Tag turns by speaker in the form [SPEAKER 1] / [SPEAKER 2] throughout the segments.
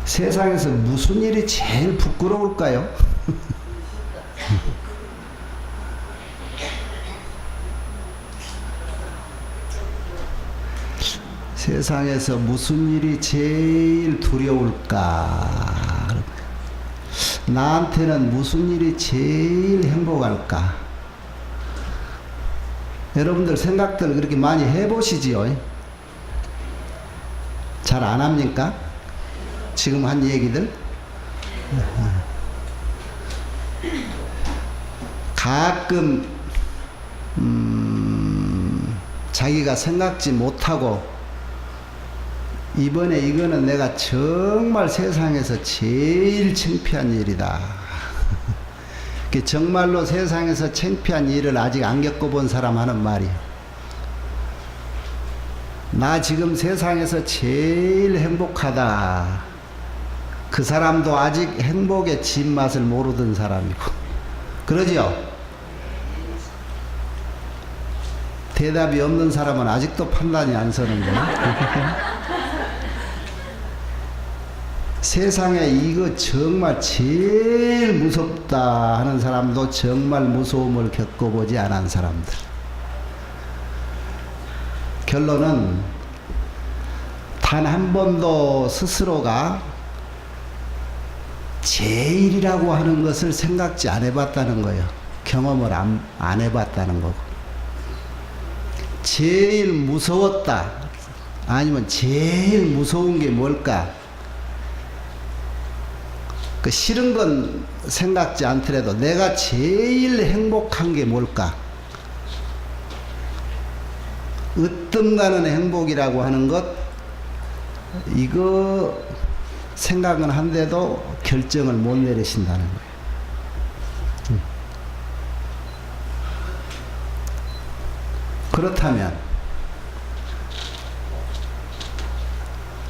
[SPEAKER 1] 세상에서 무슨 일이 제일 부끄러울까요? 세상에서 무슨 일이 제일 두려울까? 나한테는 무슨 일이 제일 행복할까? 여러분들 생각들 그렇게 많이 해보시지요? 잘 안 합니까? 지금 한 얘기들? 가끔 자기가 생각지 못하고 이번에 이거는 내가 정말 세상에서 제일 창피한 일이다. 정말로 세상에서 창피한 일을 아직 안 겪어본 사람 하는 말이에요. 나 지금 세상에서 제일 행복하다. 그 사람도 아직 행복의 진맛을 모르던 사람이고. 그러지요? 대답이 없는 사람은 아직도 판단이 안 서는구나. 세상에 이거 정말 제일 무섭다 하는 사람도 정말 무서움을 겪어보지 않은 사람들. 결론은 단 한 번도 스스로가 제일이라고 하는 것을 생각지 안 해봤다는 거예요. 경험을 안 해봤다는 거고. 제일 무서웠다 아니면 제일 무서운 게 뭘까? 그 싫은 건 생각지 않더라도 내가 제일 행복한 게 뭘까? 으뜸 가는 행복이라고 하는 것, 이거 생각은 한데도 결정을 못 내리신다는 거예요. 그렇다면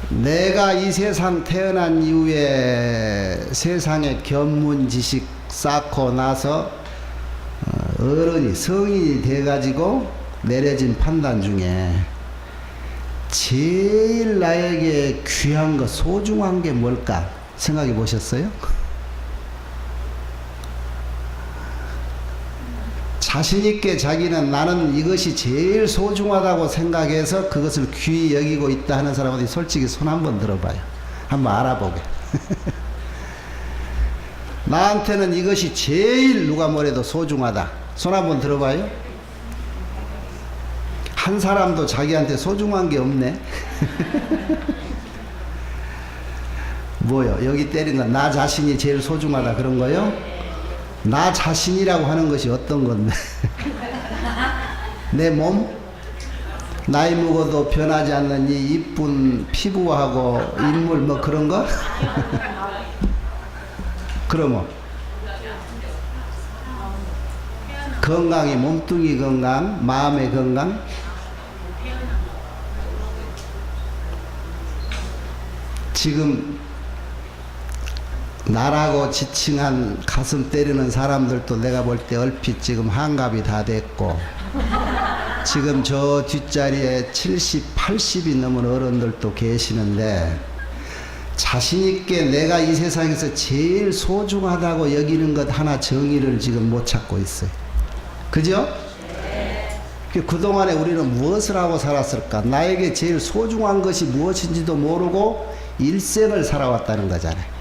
[SPEAKER 1] 내가 이 세상 태어난 이후에 세상에 견문 지식 쌓고 나서 어른이 성인이 돼가지고 내려진 판단 중에 제일 나에게 귀한 거, 소중한 게 뭘까 생각해 보셨어요? 자신있게 자기는 나는 이것이 제일 소중하다고 생각해서 그것을 귀히 여기고 있다 하는 사람한테 솔직히 손 한번 들어봐요. 한번 알아보게. 나한테는 이것이 제일 누가 뭐래도 소중하다. 손 한번 들어봐요. 한 사람도 자기한테 소중한 게 없네. 뭐요? 여기 때린 건 나 자신이 제일 소중하다 그런 거요? 나 자신이라고 하는 것이 어떤 건데? 내 몸? 나이 먹어도 변하지 않는 이 이쁜 피부하고 인물 뭐 그런 거? 그러면 건강이 몸뚱이 건강, 마음의 건강? 지금 나라고 지칭한 가슴 때리는 사람들도 내가 볼 때 얼핏 지금 한갑이 다 됐고, 지금 저 뒷자리에 70, 80이 넘은 어른들도 계시는데 자신있게 내가 이 세상에서 제일 소중하다고 여기는 것 하나 정의를 지금 못 찾고 있어요. 그죠? 그동안에 우리는 무엇을 하고 살았을까? 나에게 제일 소중한 것이 무엇인지도 모르고 일생을 살아왔다는 거잖아요.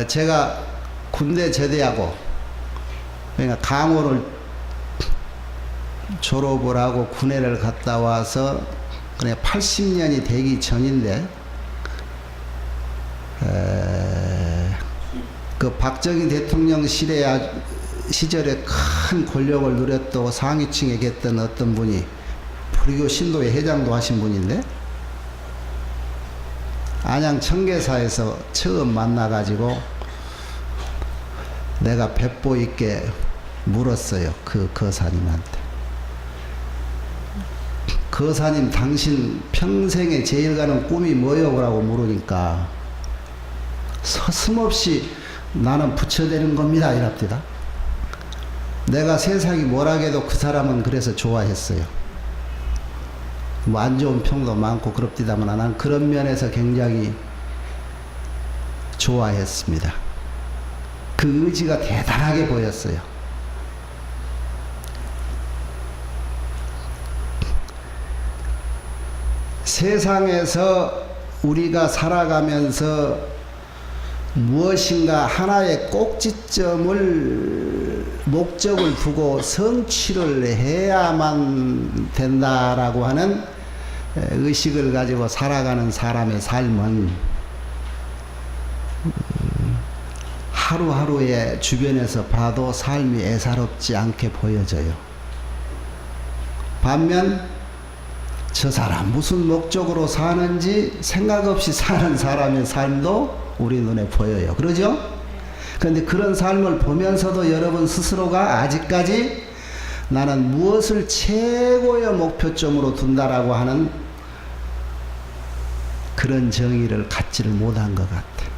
[SPEAKER 1] 제가 군대 제대하고, 그러니까 강호를 졸업을 하고 군회를 갔다 와서 그래 80년이 되기 전인데 그 박정희 대통령 시절에 큰 권력을 누렸다고 상위층에 계셨던 어떤 분이 불교 신도의 회장도 하신 분인데 안양 청계사에서 처음 만나가지고 내가 배포 있게 물었어요. 그 거사님한테. 거사님 당신 평생에 제일 가는 꿈이 뭐요? 라고 물으니까 서슴없이 나는 부처되는 겁니다 이랍니다. 내가 세상이 뭐라 해도 그 사람은 그래서 좋아했어요. 뭐 안 좋은 평도 많고 그렇디다만 나는 그런 면에서 굉장히 좋아했습니다. 그 의지가 대단하게 보였어요. 세상에서 우리가 살아가면서 무엇인가 하나의 꼭지점을 목적을 두고 성취를 해야만 된다라고 하는 의식을 가지고 살아가는 사람의 삶은 하루하루의 주변에서 봐도 삶이 애사롭지 않게 보여져요. 반면 저 사람 무슨 목적으로 사는지 생각 없이 사는 사람의 삶도 우리 눈에 보여요. 그러죠? 그런데 그런 삶을 보면서도 여러분 스스로가 아직까지 나는 무엇을 최고의 목표점으로 둔다라고 하는 그런 정의를 갖지를 못한 것 같아요.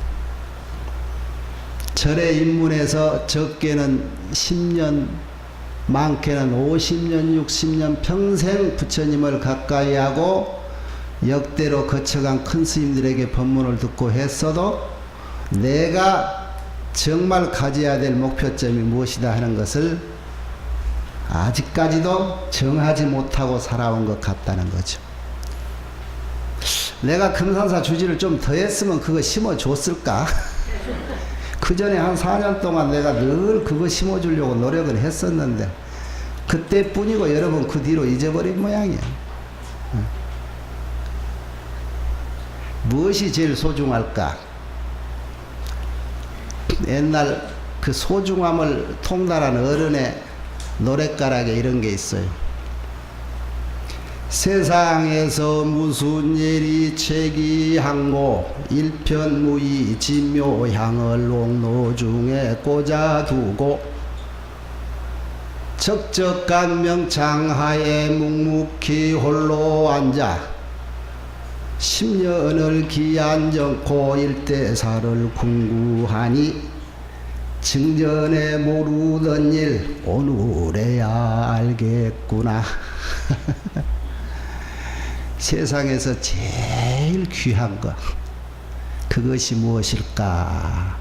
[SPEAKER 1] 절에 입문해서 적게는 10년, 많게는 50년, 60년 평생 부처님을 가까이 하고 역대로 거쳐간 큰 스님들에게 법문을 듣고 했어도 내가 정말 가져야 될 목표점이 무엇이다 하는 것을 아직까지도 정하지 못하고 살아온 것 같다는 거죠. 내가 금산사 주지를 좀 더 했으면 그거 심어줬을까? 그 전에 한 4년 동안 내가 늘 그거 심어주려고 노력을 했었는데 그때뿐이고 여러분 그 뒤로 잊어버린 모양이야. 무엇이 제일 소중할까? 옛날 그 소중함을 통달한 어른의 노랫가락에 이런 게 있어요. 세상에서 무슨 일이 체기항고 일편무의 진묘향을 옥노중에 꽂아두고 적적한 명창하에 묵묵히 홀로 앉아 10년을 기안정코 일대사를 궁구하니 증전에 모르던 일 오늘에야 알겠구나. 세상에서 제일 귀한 것 그것이 무엇일까?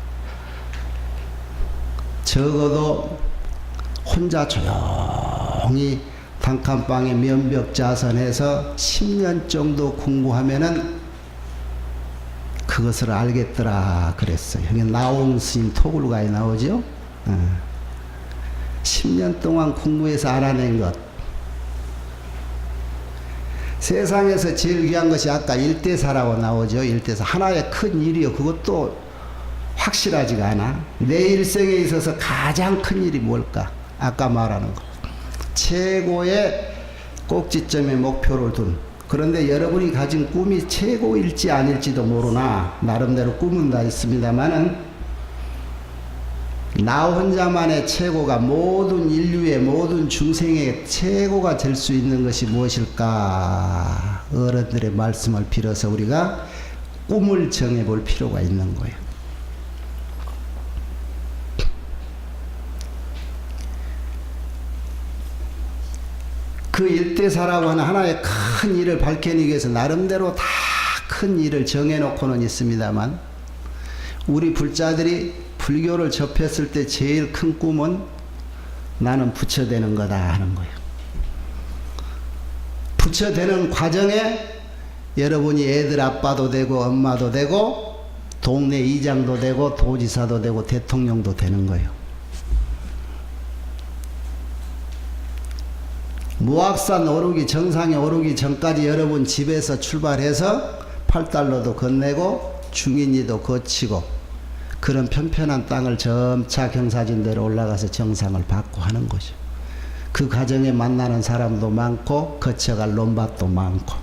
[SPEAKER 1] 적어도 혼자 조용히 단칸방에 면벽자선해서 10년 정도 공부하면은 그것을 알겠더라 그랬어요. 여기 나옹 스님 토굴가에 나오죠. 10년 동안 공부해서 알아낸 것. 세상에서 제일 귀한 것이 아까 일대사라고 나오죠. 일대사. 하나의 큰 일이요. 그것도 확실하지가 않아. 내 일생에 있어서 가장 큰 일이 뭘까? 아까 말하는 거. 최고의 꼭지점의 목표를 둔. 그런데 여러분이 가진 꿈이 최고일지 아닐지도 모르나 나름대로 꿈은 다 있습니다만은 나 혼자만의 최고가 모든 인류의 모든 중생의 최고가 될 수 있는 것이 무엇일까? 어른들의 말씀을 빌어서 우리가 꿈을 정해볼 필요가 있는 거예요. 그 일대사라고 하는 하나의 큰 일을 밝혀내기 위해서 나름대로 다 큰 일을 정해놓고는 있습니다만 우리 불자들이 불교를 접했을 때 제일 큰 꿈은 나는 부처되는 거다 하는 거예요. 부처되는 과정에 여러분이 애들 아빠도 되고 엄마도 되고 동네 이장도 되고 도지사도 되고 대통령도 되는 거예요. 무악산 오르기 정상에 오르기 전까지 여러분 집에서 출발해서 8달러도 건네고 중인리도 거치고 그런 편편한 땅을 점차 경사진대로 올라가서 정상을 받고 하는 거죠. 그 과정에 만나는 사람도 많고 거쳐갈 논밭도 많고,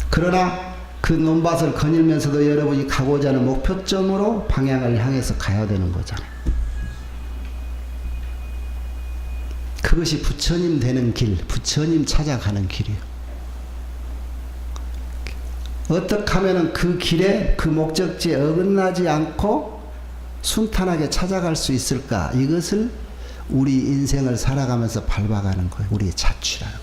[SPEAKER 1] 그러나 그 논밭을 거닐면서도 여러분이 가고자 하는 목표점으로 방향을 향해서 가야 되는 거잖아요. 그것이 부처님 되는 길, 부처님 찾아가는 길이에요. 어떻게 하면 그 길에 그 목적지에 어긋나지 않고 순탄하게 찾아갈 수 있을까? 이것을 우리 인생을 살아가면서 밟아가는 거예요. 우리의 자취라는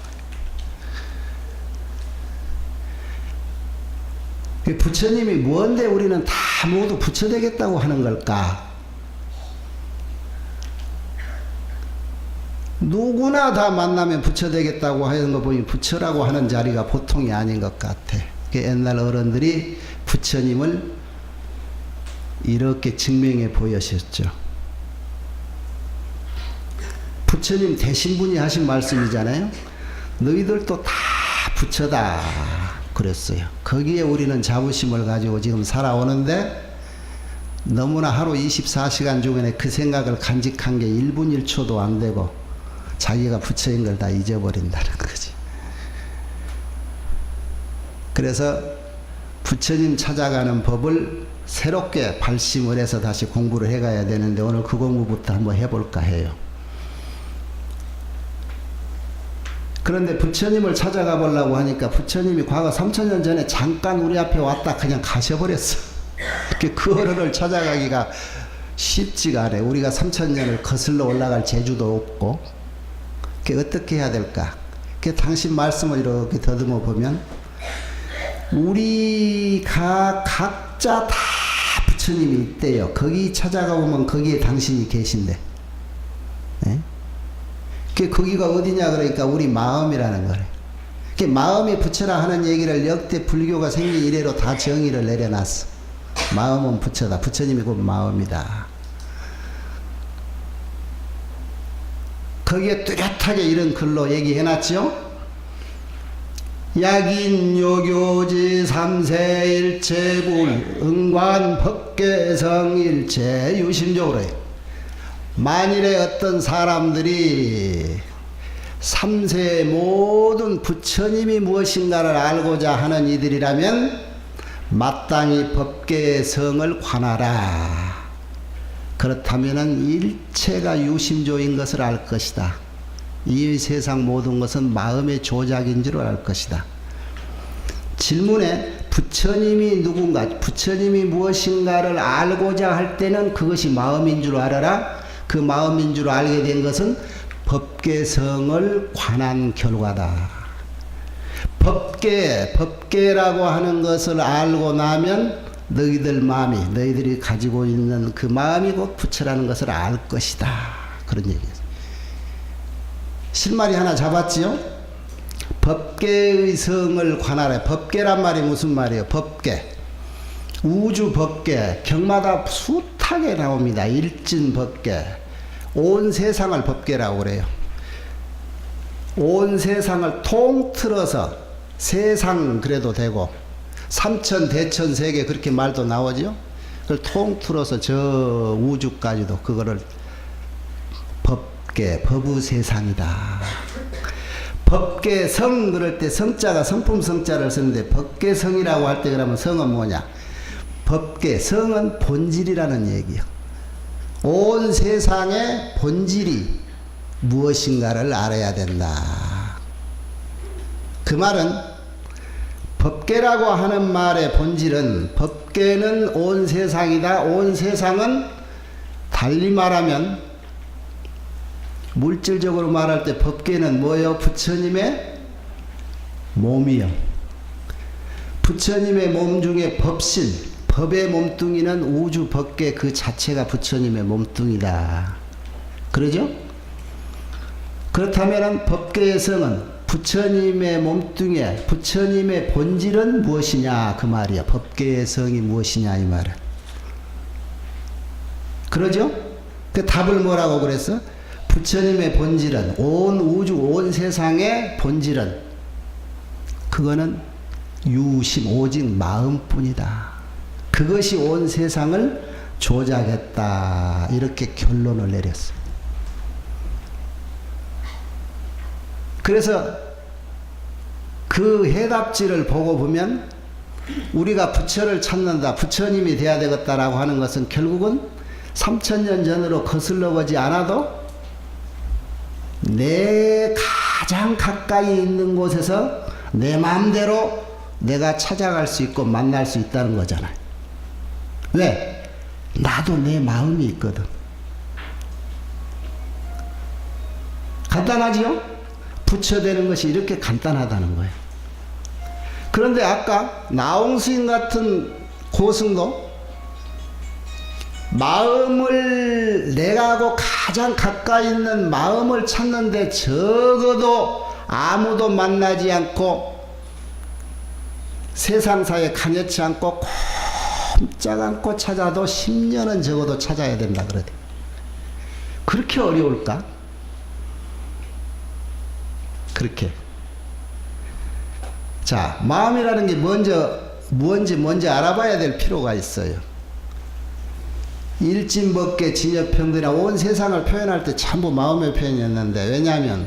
[SPEAKER 1] 거예요. 부처님이 뭔데 우리는 다 모두 부처 되겠다고 하는 걸까? 누구나 다 만나면 부처 되겠다고 하는 거 보니 부처라고 하는 자리가 보통이 아닌 것 같아. 옛날 어른들이 부처님을 이렇게 증명해 보여셨죠. 부처님 되신 분이 하신 말씀이잖아요. 너희들도 다 부처다 그랬어요. 거기에 우리는 자부심을 가지고 지금 살아오는데 너무나 하루 24시간 중에 그 생각을 간직한 게 1분 1초도 안 되고 자기가 부처인 걸 다 잊어버린다는 거지. 그래서 부처님 찾아가는 법을 새롭게 발심을 해서 다시 공부를 해가야 되는데 오늘 그 공부부터 한번 해볼까 해요. 그런데 부처님을 찾아가 보려고 하니까 부처님이 과거 3000년 전에 잠깐 우리 앞에 왔다 그냥 가셔버렸어. 그 어른을 찾아가기가 쉽지가 않아요. 우리가 3000년을 거슬러 올라갈 재주도 없고. 어떻게 해야 될까? 당신 말씀을 이렇게 더듬어 보면 우리가 각자 다 부처님이 있대요. 거기 찾아가 보면 거기에 당신이 계신데. 네? 거기가 어디냐 그러니까 우리 마음이라는 거래. 마음이 부처라 하는 얘기를 역대 불교가 생긴 이래로 다 정의를 내려놨어. 마음은 부처다. 부처님이 곧 마음이다. 거기에 뚜렷하게 이런 글로 얘기해놨죠. 약인요교지 삼세일체불 응관법계성일체 유심적으로 해요. 만일에 어떤 사람들이 삼세의 모든 부처님이 무엇인가를 알고자 하는 이들이라면 마땅히 법계의 성을 관하라. 그렇다면 일체가 유심조인 것을 알 것이다. 이 세상 모든 것은 마음의 조작인 줄 알 것이다. 질문에 부처님이 누군가, 부처님이 무엇인가를 알고자 할 때는 그것이 마음인 줄 알아라. 그 마음인 줄 알게 된 것은 법계성을 관한 결과다. 법계라고 하는 것을 알고 나면 너희들 마음이, 너희들이 가지고 있는 그 마음이 곧 부처라는 것을 알 것이다. 그런 얘기예요. 실마리 하나 잡았지요? 법계의 성을 관하라. 법계란 말이 무슨 말이에요? 법계. 우주 법계. 경마다 숱하게 나옵니다. 일진 법계. 온 세상을 법계라고 그래요. 온 세상을 통틀어서 세상 그래도 되고 삼천 대천 세계 그렇게 말도 나오죠. 그걸 통틀어서 저 우주까지도 그거를 법계, 법의세상이다. 법계성 그럴 때 성자가 성품성자를 쓰는데 법계성이라고 할 때 그러면 성은 뭐냐? 법계성은 본질이라는 얘기예요. 온 세상의 본질이 무엇인가를 알아야 된다. 그 말은 법계라고 하는 말의 본질은 법계는 온 세상이다. 온 세상은 달리 말하면 물질적으로 말할 때 법계는 뭐예요? 부처님의 몸이요. 부처님의 몸 중에 법신, 법의 몸뚱이는 우주 법계 그 자체가 부처님의 몸뚱이다. 그러죠? 그렇다면 법계의 성은 부처님의 몸뚱이에 부처님의 본질은 무엇이냐 그 말이야. 법계의 성이 무엇이냐 이 말은. 그러죠? 그 답을 뭐라고 그랬어? 부처님의 본질은, 온 우주 온 세상의 본질은 그거는 유심 오직 마음뿐이다. 그것이 온 세상을 조작했다. 이렇게 결론을 내렸어요. 그래서 그 해답지를 보고 보면 우리가 부처를 찾는다, 부처님이 돼야 되겠다라고 하는 것은 결국은 3000년 전으로 거슬러 보지 않아도 내 가장 가까이 있는 곳에서 내 마음대로 내가 찾아갈 수 있고 만날 수 있다는 거잖아요. 왜? 나도 내 마음이 있거든. 간단하지요? 부처 되는 것이 이렇게 간단하다는 거예요. 그런데 아까 나홍스님 같은 고승도 마음을, 내가하고 가장 가까이 있는 마음을 찾는데 적어도 아무도 만나지 않고 세상사에 강요치 않고 꼼짝 않고 찾아도 10년은 적어도 찾아야 된다 그러대. 그렇게 어려울까? 그렇게. 자, 마음이라는 게 뭔지 먼저 알아봐야 될 필요가 있어요. 일진법계 진여평등이나 온 세상을 표현할 때 전부 마음의 표현이었는데, 왜냐하면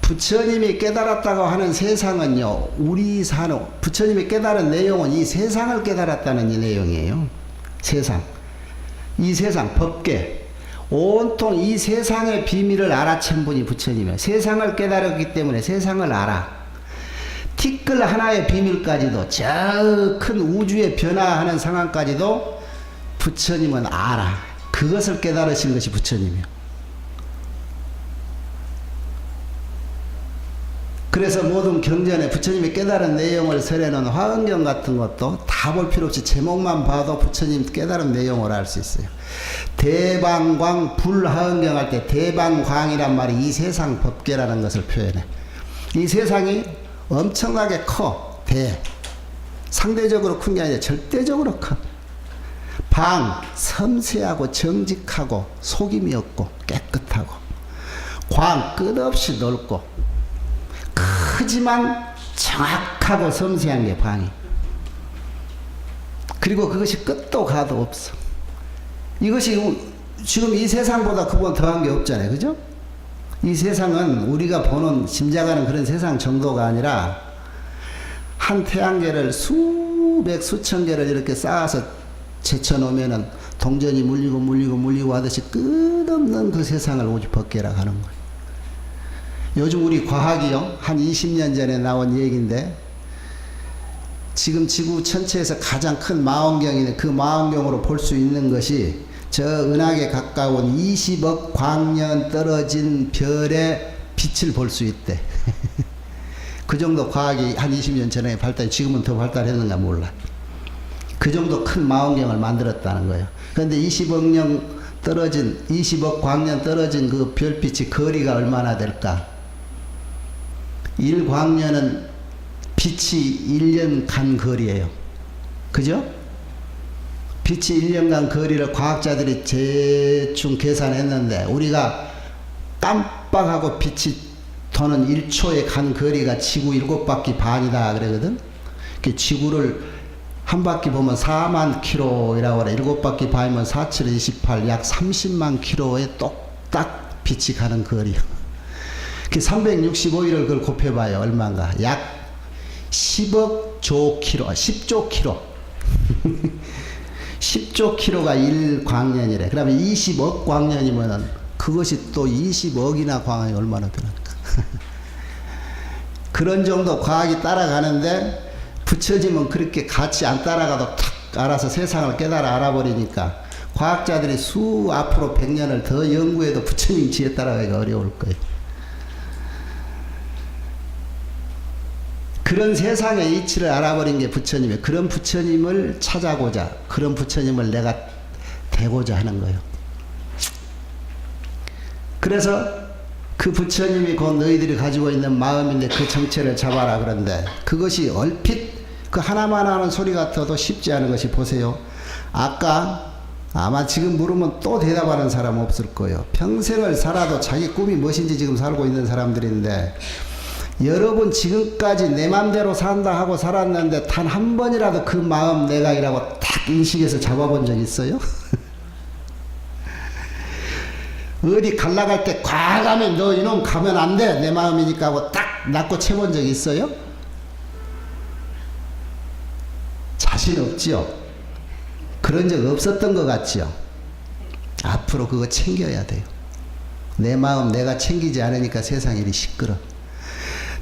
[SPEAKER 1] 부처님이 깨달았다고 하는 세상은요, 우리 사는, 부처님이 깨달은 내용은 이 세상을 깨달았다는 이 내용이에요. 세상. 이 세상, 법계. 온통 이 세상의 비밀을 알아챈 분이 부처님이에요. 세상을 깨달았기 때문에 세상을 알아. 티끌 하나의 비밀까지도, 저 큰 우주의 변화하는 상황까지도 부처님은 알아. 그것을 깨달으신 것이 부처님이에요. 그래서 모든 경전에 부처님이 깨달은 내용을 설해놓은 화엄경 같은 것도 다 볼 필요 없이 제목만 봐도 부처님 깨달은 내용을 알 수 있어요. 대방광 불화엄경 할 때 대방광이란 말이 이 세상 법계라는 것을 표현해. 이 세상이 엄청나게 커. 상대적으로 큰 게 아니라 절대적으로 커. 방, 섬세하고 정직하고 속임이 없고 깨끗하고. 광, 끝없이 넓고 크지만 정확하고 섬세한 게 방이. 그리고 그것이 끝도 가도 없어. 이것이 지금 이 세상보다 그보다 더한 게 없잖아요. 그죠? 이 세상은 우리가 보는 짐작하는 그런 세상 정도가 아니라 한 태양계를 수백 수천 개를 이렇게 쌓아서 제쳐놓으면은 동전이 물리고 하듯이 끝없는 그 세상을 오직 법계라고 하는 거예요. 요즘 우리 과학이요, 한 20년 전에 나온 얘기인데, 지금 지구 전체에서 가장 큰 망원경이네. 그 망원경으로 볼 수 있는 것이 저 은하계 가까운 20억 광년 떨어진 별의 빛을 볼 수 있대. 그 정도 과학이 한 20년 전에 발달, 지금은 더 발달했는가 몰라. 그 정도 큰 망원경을 만들었다는 거예요. 그런데 20억 광년 떨어진 그 별빛이 거리가 얼마나 될까? 1광년은 빛이 1년 간 거리예요. 그죠? 빛이 1년간 거리를 과학자들이 대충 계산했는데, 우리가 깜빡하고 빛이 도는 1초에 간 거리가 지구 7바퀴 반이다 그러거든. 지구를 한 바퀴 보면 4만 킬로이라고 그래. 7바퀴 반이면 4, 7, 28, 약 30만 킬로에 똑딱 빛이 가는 거리요. 365일을 그걸 곱해봐요. 얼마인가? 약 10억 조 킬로, 10조 킬로. 10조 킬로가 1광년이래. 그러면 20억 광년이면은 그것이 또 20억이나 광년이 얼마나 되니까. 그런 정도 과학이 따라가는데, 부처님은 그렇게 같이 안 따라가도 탁 알아서 세상을 깨달아 알아버리니까 과학자들이 앞으로 100년을 더 연구해도 부처님 지혜 따라가기가 어려울 거예요. 그런 세상의 이치를 알아버린 게 부처님이에요. 그런 부처님을 찾아고자, 그런 부처님을 내가 되고자 하는 거예요. 그래서 그 부처님이 곧 너희들이 가지고 있는 마음인데 그 정체를 잡아라. 그런데 그것이 얼핏 그 하나만 하는 소리 같아도 쉽지 않은 것이, 보세요. 아까 아마 지금 물으면 또 대답하는 사람 없을 거예요. 평생을 살아도 자기 꿈이 무엇인지 지금 살고 있는 사람들인데, 여러분 지금까지 내 맘대로 산다 하고 살았는데 단 한 번이라도 그 마음 내가이라고 딱 인식해서 잡아본 적 있어요? 어디 갈라갈 때 과감히 너 이놈 가면 안 돼 내 마음이니까 하고 딱 낚고 채본 적 있어요? 자신 없지요? 그런 적 없었던 것 같지요? 앞으로 그거 챙겨야 돼요. 내 마음 내가 챙기지 않으니까 세상 일이 시끄러.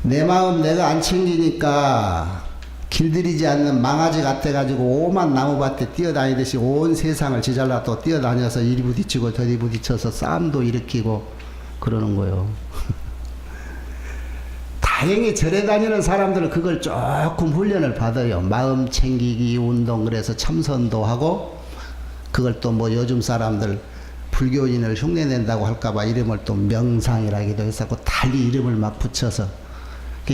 [SPEAKER 1] 내 마음 내가 안 챙기니까 길들이지 않는 망아지 같아가지고 오만 나무밭에 뛰어다니듯이 온 세상을 지잘라도 뛰어다녀서 이리 부딪히고 저리 부딪혀서 싸움도 일으키고 그러는 거예요. 다행히 절에 다니는 사람들은 그걸 조금 훈련을 받아요. 마음 챙기기 운동, 그래서 참선도 하고, 그걸 또 뭐 요즘 사람들 불교인을 흉내낸다고 할까봐 이름을 또 명상이라기도 했었고 달리 이름을 막 붙여서,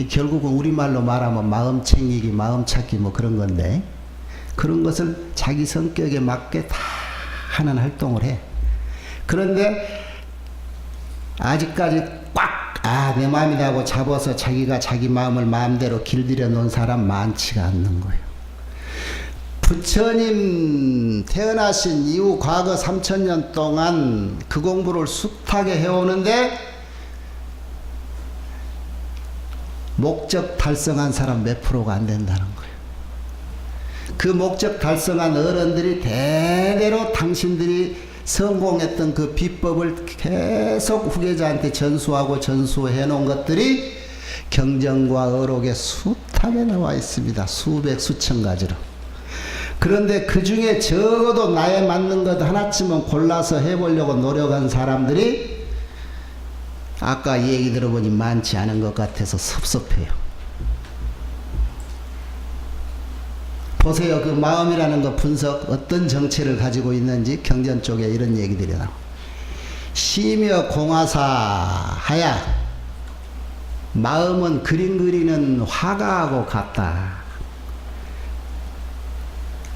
[SPEAKER 1] 결국은 우리말로 말하면 마음 챙기기, 마음 찾기 뭐 그런 건데, 그런 것을 자기 성격에 맞게 다 하는 활동을 해. 그런데 아직까지 꽉 내 마음이다 하고 잡아서 자기가 자기 마음을 마음대로 길들여 놓은 사람 많지가 않는 거예요. 부처님 태어나신 이후 과거 3000년 동안 그 공부를 숱하게 해오는데 목적 달성한 사람 몇 프로가 안 된다는 거예요. 그 목적 달성한 어른들이 대대로 당신들이 성공했던 그 비법을 계속 후계자한테 전수하고 전수해 놓은 것들이 경전과 어록에 숱하게 나와 있습니다. 수백 수천 가지로. 그런데 그 중에 적어도 나에 맞는 것 하나쯤은 골라서 해보려고 노력한 사람들이 아까 얘기 들어보니 많지 않은 것 같아서 섭섭해요. 보세요. 그 마음이라는 거 분석, 어떤 정체를 가지고 있는지 경전 쪽에 이런 얘기들이 나와요. 시며 공화사 하야, 마음은 그림 그리는 화가하고 같다.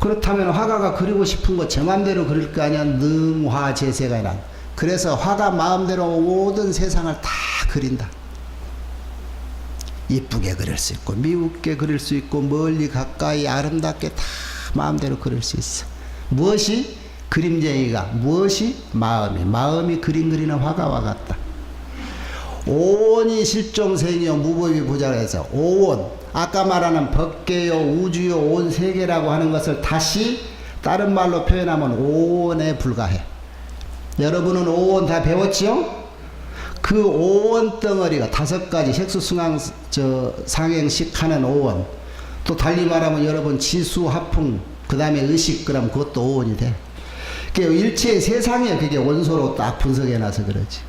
[SPEAKER 1] 그렇다면 화가가 그리고 싶은 거 제 맘대로 그릴 거 아니야. 능화재세가 이란. 그래서 화가 마음대로 모든 세상을 다 그린다. 이쁘게 그릴 수 있고 미흡게 그릴 수 있고 멀리 가까이 아름답게 다 마음대로 그릴 수 있어. 무엇이 그림쟁이가, 무엇이 마음이 그림 그리는 화가와 같다. 오온이 실종생이요 무법이 부자라 해서 오온, 아까 말하는 법계요 우주요 온 세계라고 하는 것을 다시 다른 말로 표현하면 오온에 불과해. 여러분은 오온 다 배웠지요? 그 오원 덩어리가 5가지 색수승항 상행식 하는 오원, 또 달리 말하면 여러분 지수 합풍 그 다음에 의식, 그럼 그것도 오원이 돼. 그게 일체의 세상이야. 그게 원소로 딱 분석해놔서 그러지.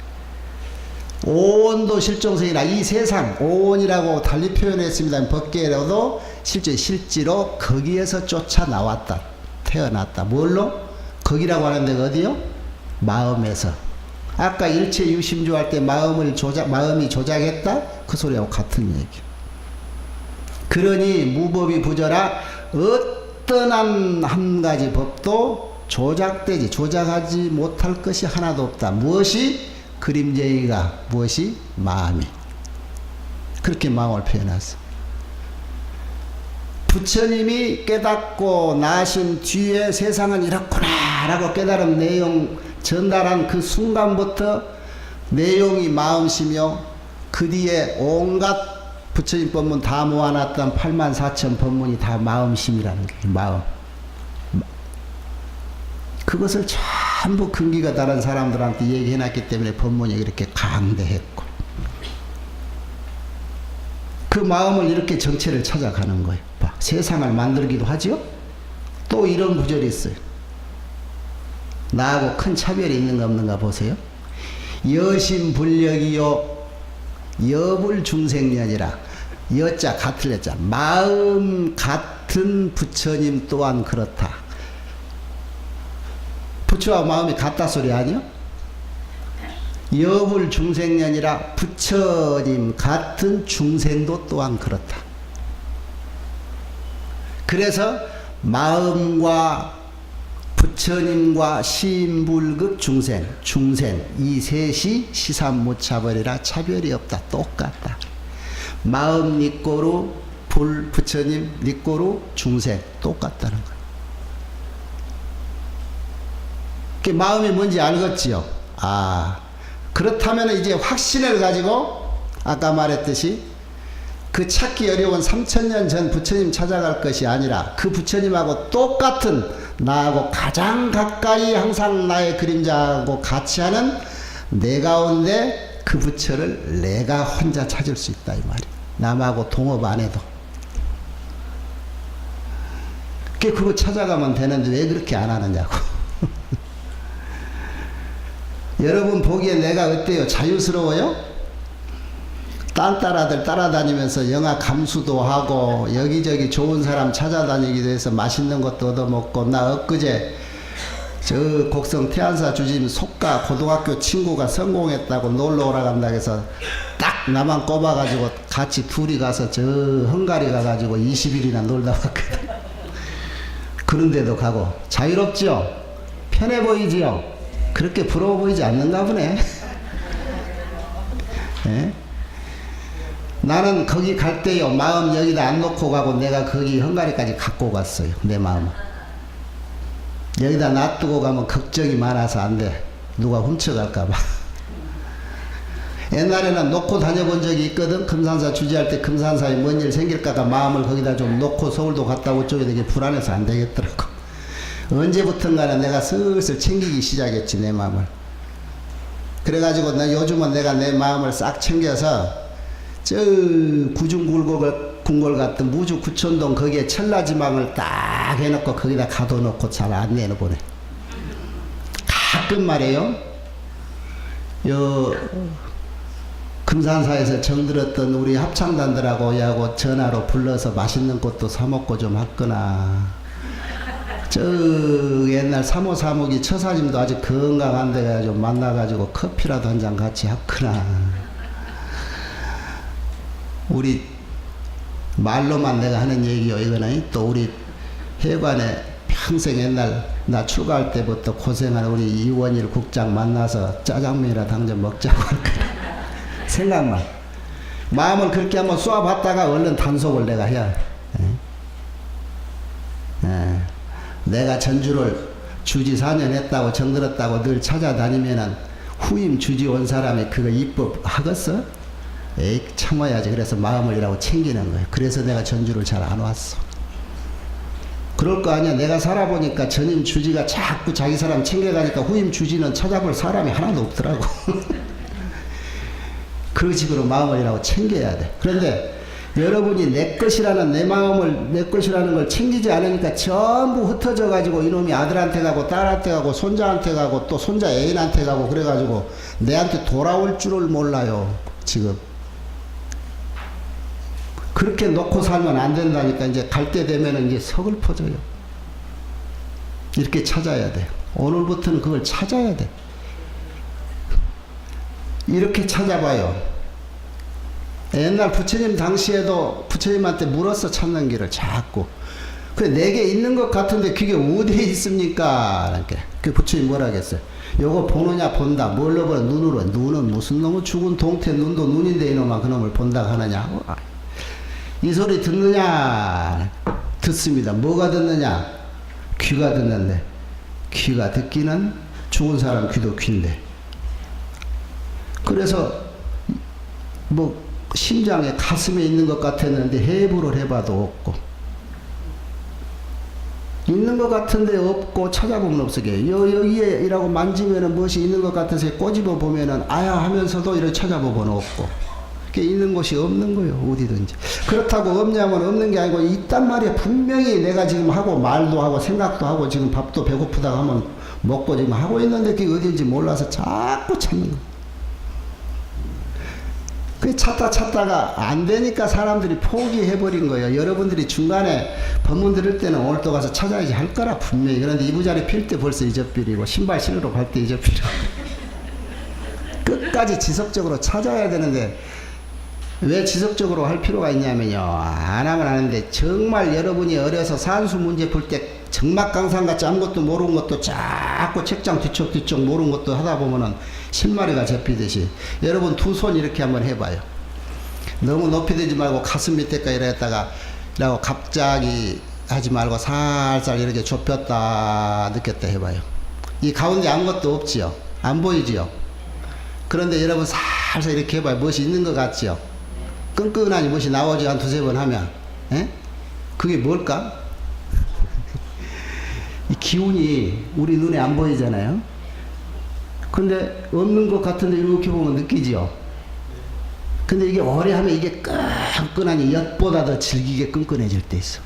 [SPEAKER 1] 오원도 실종성이라 이 세상 오원이라고 달리 표현했습니다. 법계라도 실제로 거기에서 쫓아 나왔다, 태어났다. 뭘로? 거기라고 하는 데가 어디요? 마음에서. 아까 일체 유심주 할 때 마음이 조작했다? 그 소리하고 같은 얘기. 그러니 무법이 부져라. 어떤 한 가지 법도 조작하지 못할 것이 하나도 없다. 무엇이? 그림쟁이가, 무엇이? 마음이. 그렇게 마음을 표현했어. 부처님이 깨닫고 나신 뒤에 세상은 이렇구나 라고 깨달은 내용 전달한 그 순간부터 내용이 마음이며, 그 뒤에 온갖 부처님 법문 다 모아놨던 84,000 법문이 다 마음심이라는 게 마음. 그것을 전부 근기가 다른 사람들한테 얘기해놨기 때문에 법문이 이렇게 강대했고, 그 마음을 이렇게 정체를 찾아가는 거예요. 세상을 만들기도 하지요. 또 이런 구절이 있어요. 나하고 큰 차별이 있는가 없는가 보세요. 여심불력이요 여불중생년이라. 여자 같을 여자, 마음 같은 부처님 또한 그렇다. 부처와 마음이 같다 소리 아니요? 여불중생년이라 부처님 같은 중생도 또한 그렇다. 그래서 마음과 부처님과 신불급 중생 이 셋이 시삼무차별이라 차별이 없다. 똑같다. 마음 니꼬루 부처님 니꼬루 중생 똑같다는 거예요. 그 마음이 뭔지 알겠지요? 그렇다면 이제 확신을 가지고 아까 말했듯이 그 찾기 어려운 3000년 전 부처님 찾아갈 것이 아니라 그 부처님하고 똑같은 나하고 가장 가까이 항상 나의 그림자하고 같이 하는 내 가운데 그 부처를 내가 혼자 찾을 수 있다 이 말이야. 남하고 동업 안 해도. 그거 찾아가면 되는데 왜 그렇게 안 하느냐고. 여러분 보기에 내가 어때요? 자유스러워요? 딴따라들 따라다니면서 영화 감수도 하고 여기저기 좋은 사람 찾아다니기도 해서 맛있는 것도 얻어먹고 나 엊그제 저 곡성 태안사 주심 속가 고등학교 친구가 성공했다고 놀러 오라 간다 해서 딱 나만 꼽아가지고 같이 둘이 가서 저 헝가리 가가지고 20일이나 놀다 왔거든. 그런데도 가고 자유롭지요? 편해 보이지요? 그렇게 부러워 보이지 않는가 보네. 예? 나는 거기 갈 때요 마음 여기다 안 놓고 가고 내가 거기 헝가리까지 갖고 갔어요. 내 마음 여기다 놔두고 가면 걱정이 많아서 안 돼. 누가 훔쳐갈까 봐. 옛날에는 놓고 다녀본 적이 있거든. 금산사 주지할 때 금산사에 뭔 일 생길까가 마음을 거기다 좀 놓고 서울도 갔다 오쪽에 되게 불안해서 안 되겠더라고. 언제부턴가는 내가 슬슬 챙기기 시작했지 내 마음을. 그래가지고 요즘은 내가 내 마음을 싹 챙겨서 저 구중굴골 같은 무주 구천동 거기에 천라지망을 딱 해놓고 거기다 가둬놓고 잘 안내는 보내. 가끔 말이에요. 요 금산사에서 정들었던 우리 합창단들하고 야고 전화로 불러서 맛있는 것도 사먹고 좀 했거나 저 옛날 사모사목이 처사님도 아직 건강한데 좀 만나가지고 커피라도 한 잔 같이 했거나 우리 말로만 내가 하는 얘기요 이거는 또 우리 해관에 평생 옛날 나 출가할 때부터 고생한 우리 이원일 국장 만나서 짜장면이라 당장 먹자고 할 거야. 생각만 마음을 그렇게 한번 쏘아봤다가 얼른 단속을 내가 해야 내가 전주를 주지 4년 했다고 정들었다고 늘 찾아다니면은 후임 주지 온 사람이 그거 입법 하겠어? 에이 참아야지. 그래서 마음을 이라고 챙기는 거예요. 그래서 내가 전주를 잘 안 왔어. 그럴 거 아니야. 내가 살아보니까 전임 주지가 자꾸 자기 사람 챙겨가니까 후임 주지는 찾아볼 사람이 하나도 없더라고. 그런 식으로 마음을 이라고 챙겨야 돼. 그런데 여러분이 내 것이라는 내 마음을 내 것이라는 걸 챙기지 않으니까 전부 흩어져 가지고 이놈이 아들한테 가고 딸한테 가고 손자한테 가고 또 손자 애인한테 가고 그래가지고 내한테 돌아올 줄을 몰라요. 지금 그렇게 놓고 살면 안 된다니까. 이제 갈 때 되면은 이제 서글퍼져요. 이렇게 찾아야 돼. 오늘부터는 그걸 찾아야 돼. 이렇게 찾아봐요. 옛날 부처님 당시에도 부처님한테 물어서 찾는 길을 자꾸. 그래 내게 있는 것 같은데 그게 어디에 있습니까? 이렇게. 그 부처님 뭐라 하겠어요? 요거 보느냐 본다. 뭘로 봐? 눈으로. 눈은 무슨 놈의 죽은 동태 눈도 눈인데 이놈아 그놈을 본다 하느냐? 이 소리 듣느냐? 듣습니다. 뭐가 듣느냐? 귀가 듣는데. 귀가 듣기는 죽은 사람 귀도 귀인데. 그래서 뭐 심장에 가슴에 있는 것 같았는데 해부를 해봐도 없고 있는 것 같은데 없고 찾아보면 없으게 여기에 이라고 만지면은 무엇이 있는 것 같아서 꼬집어 보면은 아야 하면서도 이렇게 찾아보고는 없고 있는 곳이 없는 거예요. 어디든지. 그렇다고 없냐면 없는 게 아니고 있단 말이야. 분명히 내가 지금 하고 말도 하고 생각도 하고 지금 밥도 배고프다고 하면 먹고 지금 하고 있는데 그게 어딘지 몰라서 자꾸 찾는 거예요. 그 찾다가 안 되니까 사람들이 포기해버린 거예요. 여러분들이 중간에 법문 들을 때는 오늘 또 가서 찾아야지 할 거라 분명히. 그런데 이부자리 필 때 벌써 잊어버리고 신발 신으러 갈 때 잊어버리고 끝까지 지속적으로 찾아야 되는데 왜 지속적으로 할 필요가 있냐면요. 안 하면 아는데 정말 여러분이 어려서 산수 문제 풀 때 정막강산같이 아무것도 모르는 것도 자꾸 책장 뒤척뒤척 모르는 것도 하다 보면은 실마리가 잡히듯이 여러분 두 손 이렇게 한번 해봐요. 너무 높이 들지 말고 가슴 밑에까지 이랬다가 라고 갑자기 하지 말고 살살 이렇게 좁혔다 느꼈다 해봐요. 이 가운데 아무것도 없지요. 안 보이지요. 그런데 여러분 살살 이렇게 해봐요. 무엇이 있는 것 같지요. 끈끈하니 무엇이 나오지 한 두세 번 하면 에? 그게 뭘까? 이 기운이 우리 눈에 안 보이잖아요. 근데 없는 것 같은데 이렇게 보면 느끼지요. 근데 이게 오래 하면 이게 끈끈하니 엿보다 더 질기게 끈끈해질 때 있어.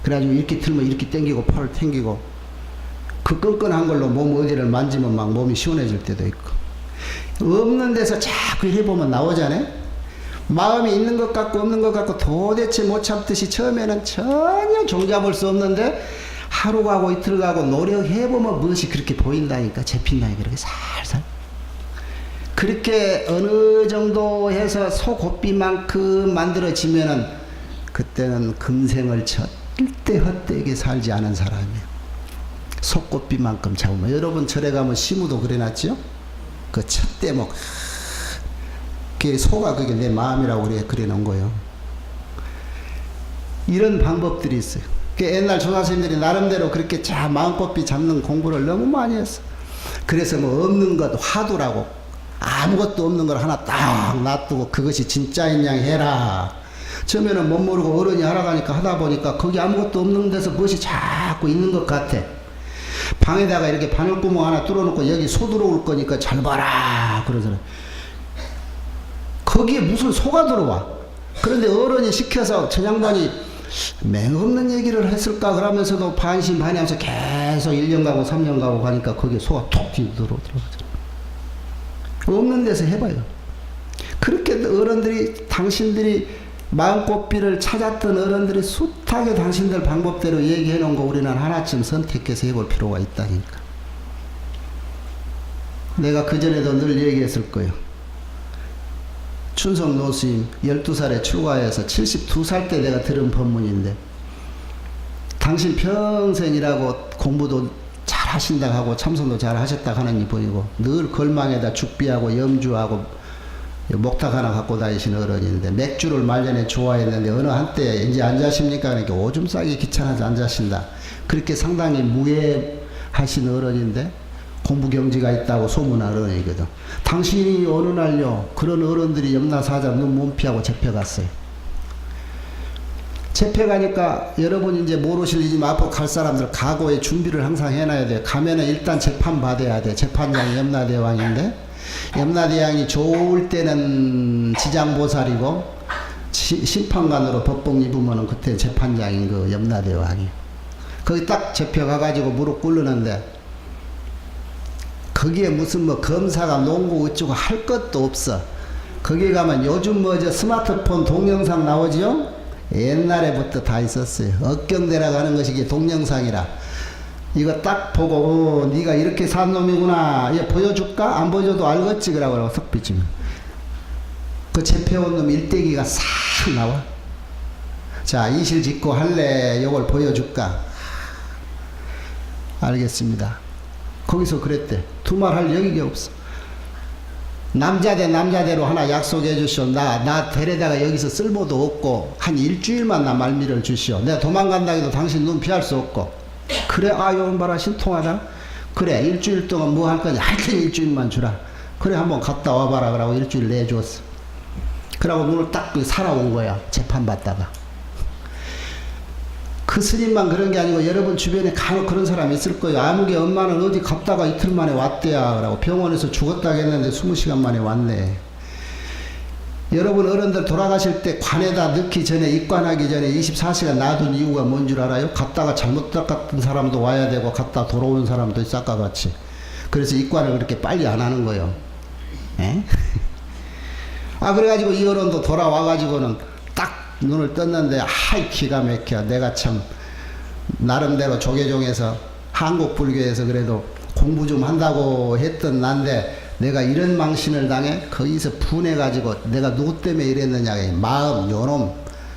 [SPEAKER 1] 그래가지고 이렇게 틀면 이렇게 당기고 팔을 당기고 그 끈끈한 걸로 몸 어디를 만지면 막 몸이 시원해질 때도 있고. 없는 데서 자꾸 해보면 나오잖아요. 마음이 있는 것 같고 없는 것 같고 도대체 못 참듯이 처음에는 전혀 종잡을 수 없는데 하루 가고 이틀 가고 노력해보면 무엇이 그렇게 보인다니까. 잡힌다니까. 그렇게 살살 그렇게 어느 정도 해서 소곱비만큼 만들어지면은 그때는 금생을 절대 헛되게 살지 않은 사람이에요. 소곱비만큼 잡으면. 여러분 절에 가면 시무도 그래놨죠? 그 첫 대목 그 소가 그게 내 마음이라고 그래놓은 거예요. 이런 방법들이 있어요. 옛날 조사스님들이 나름대로 그렇게 자 마음곱비 잡는 공부를 너무 많이 했어. 그래서 뭐 없는 것 화두라고 아무것도 없는 걸 하나 딱 놔두고 그것이 진짜인 양 해라. 처음에는 못 모르고 어른이 하라고 하니까 하다 보니까 거기 아무것도 없는 데서 무엇이 자꾸 있는 것 같아. 방에다가 이렇게 바늘구멍 하나 뚫어놓고 여기 소 들어올 거니까 잘 봐라 그러잖아요. 거기에 무슨 소가 들어와. 그런데 어른이 시켜서 저 양반이 맹없는 얘기를 했을까 그러면서도 반신반의하면서 계속 1년 가고 3년 가고 가니까 거기에 소가 톡 들어오더라고요. 없는 데서 해봐요. 그렇게 어른들이 당신들이 마음꽃비를 찾았던 어른들이 숱하게 당신들 방법대로 얘기해 놓은 거 우리는 하나쯤 선택해서 해볼 필요가 있다니까. 내가 그전에도 늘 얘기했을 거예요. 춘석 노스님 12살에 출가해서 72살 때 내가 들은 법문인데 당신 평생 일하고 공부도 잘 하신다고 하고 참선도 잘 하셨다고 하는 이 보이고 늘 걸망에다 죽비하고 염주하고 목탁 하나 갖고 다니시는 어른인데 맥주를 말년에 좋아했는데 어느 한때 이제 안 자십니까? 그러니까 오줌 싸기 귀찮아서 안 자신다. 그렇게 상당히 무해하신 어른인데 공부 경지가 있다고 소문한 어른이거든. 당신이 어느 날요 그런 어른들이 염라사자 눈 몸피하고 잡혀갔어요. 잡혀가니까 여러분 이제 모르실 일이지만 앞으로 갈 사람들 각오의 준비를 항상 해놔야 돼. 가면은 일단 재판 받아야 돼. 재판장이 염라대왕인데 염라대왕이 좋을 때는 지장보살이고 심판관으로 법봉 입으면은 그때 재판장인 그 염라대왕이. 거기 딱 잡혀가가지고 무릎 꿇르는데 거기에 무슨 뭐 검사가 농구 어쩌고 할 것도 없어. 거기 가면 요즘 뭐 저 스마트폰 동영상 나오지요? 옛날에부터 다 있었어요. 억경대라 가는 것이 이게 동영상이라. 이거 딱 보고 네가 이렇게 산 놈이구나. 얘 보여줄까? 안 보여줘도 알겠지 그러고 석 비치면 그 잡혀온 놈 일대기가 싹 나와. 자 이실 짓고 할래? 요걸 보여줄까? 알겠습니다. 거기서 그랬대. 두말 할 여기가 없어. 남자 대 남자대로 하나 약속해 주시오. 나 데려다가 여기서 쓸모도 없고 한 일주일만 나 말미를 주시오. 내가 도망간다 해도 당신 눈 피할 수 없고. 그래 요건 봐라 신통하다. 그래 일주일 동안 뭐 할 거냐. 하여튼 일주일만 주라. 그래 한번 갔다 와봐라 그러고 일주일 내줬어. 그러고 눈을 딱 살아온 거야. 재판받다가. 그 스님만 그런 게 아니고 여러분 주변에 간혹 그런 사람이 있을 거예요. 아무개 엄마는 어디 갔다가 이틀 만에 왔대야. 라고 병원에서 죽었다고 했는데 20시간 만에 왔네. 여러분 어른들 돌아가실 때 관에다 넣기 전에 입관하기 전에 24시간 놔둔 이유가 뭔 줄 알아요? 갔다가 잘못 갔던 사람도 와야 되고 갔다 돌아오는 사람도 싹가같이. 그래서 입관을 그렇게 빨리 안 하는 거예요. 에? 그래가지고 이 어른도 돌아와가지고는 딱 눈을 떴는데 하이 기가 막혀. 내가 참 나름대로 조계종에서 한국 불교에서 그래도 공부 좀 한다고 했던 난데 내가 이런 망신을 당해? 거기서 분해가지고 내가 누구 때문에 이랬느냐. 마음, 요놈.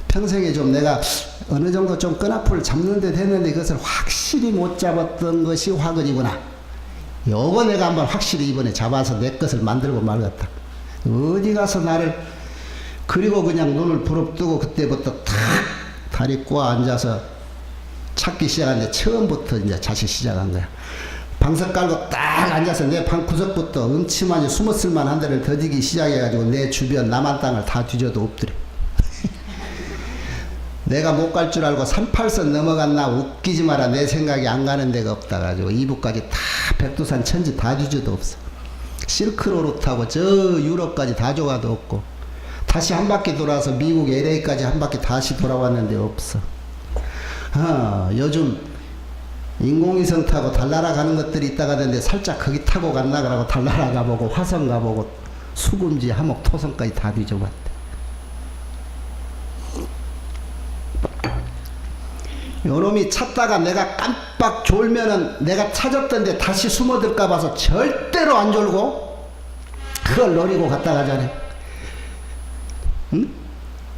[SPEAKER 1] 평생에 좀 내가 어느 정도 좀 끈앞을 잡는 데 됐는데 그것을 확실히 못 잡았던 것이 화근이구나. 요거 내가 한번 확실히 이번에 잡아서 내 것을 만들고 말겠다. 어디 가서 나를, 그리고 그냥 눈을 부릅뜨고 그때부터 탁 다리 꼬아 앉아서 찾기 시작하는데 처음부터 이제 자식 시작한 거야. 방석 깔고 딱 앉아서 내 방 구석부터 음침하니 숨었을만 한 데를 더디기 시작해가지고 내 주변 남한 땅을 다 뒤져도 엎드려. 내가 못 갈 줄 알고 38선 넘어갔나 웃기지 마라. 내 생각이 안 가는 데가 없다 가지고 이북까지 다 백두산 천지 다 뒤져도 없어. 실크로드 타고 저 유럽까지 다 줘가도 없고 다시 한 바퀴 돌아서 미국 LA까지 한 바퀴 다시 돌아왔는데 없어. 요즘 인공위성 타고 달나라 가는 것들이 있다가 하던데 살짝 거기 타고 갔나 그러고 달나라 가보고 화성 가보고 수금지 화목 토성까지 다 뒤져봤대. 요놈이 찾다가 내가 깜빡 졸면은 내가 찾았던데 다시 숨어들까 봐서 절대로 안 졸고 그걸 노리고 갔다 가자네. 응?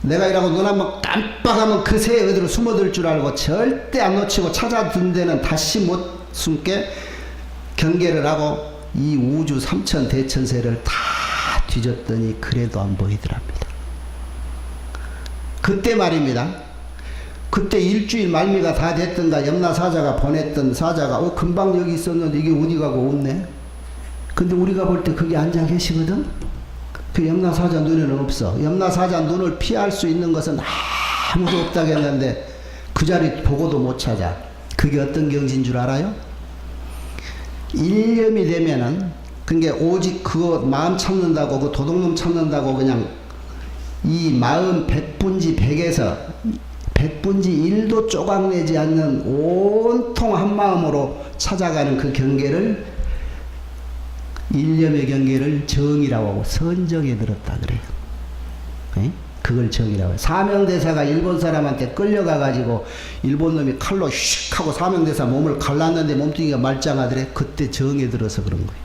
[SPEAKER 1] 내가 이라고 눈 한번 깜빡하면 그 새에 어디로 숨어들 줄 알고 절대 안 놓치고 찾아둔 데는 다시 못 숨게 경계를 하고 이 우주 삼천 대천세를 다 뒤졌더니 그래도 안 보이더랍니다. 그때 말입니다. 그때 일주일 말미가 다 됐던가 염라사자가 보냈던 사자가 금방 여기 있었는데 이게 어디 가고 없네. 근데 우리가 볼 때 거기 앉아 계시거든. 그 염라사자 눈에는 없어. 염라사자 눈을 피할 수 있는 것은 아무도 없다겠는데 그 자리 보고도 못 찾아. 그게 어떤 경지인 줄 알아요? 일념이 되면은 그게 오직 그거 마음 찾는다고 그 도둑놈 찾는다고 그냥 이 마음 백분지 백에서 백분지 1도 쪼각내지 않는 온통 한 마음으로 찾아가는 그 경계를 일념의 경계를 정이라고 하고 선정에 들었다 그래요. 에? 그걸 정이라고 해요. 사명대사가 일본 사람한테 끌려가 가지고 일본 놈이 칼로 슉 하고 사명대사 몸을 갈랐는데 몸뚱이가 말짱하더래. 그때 정에 들어서 그런 거예요.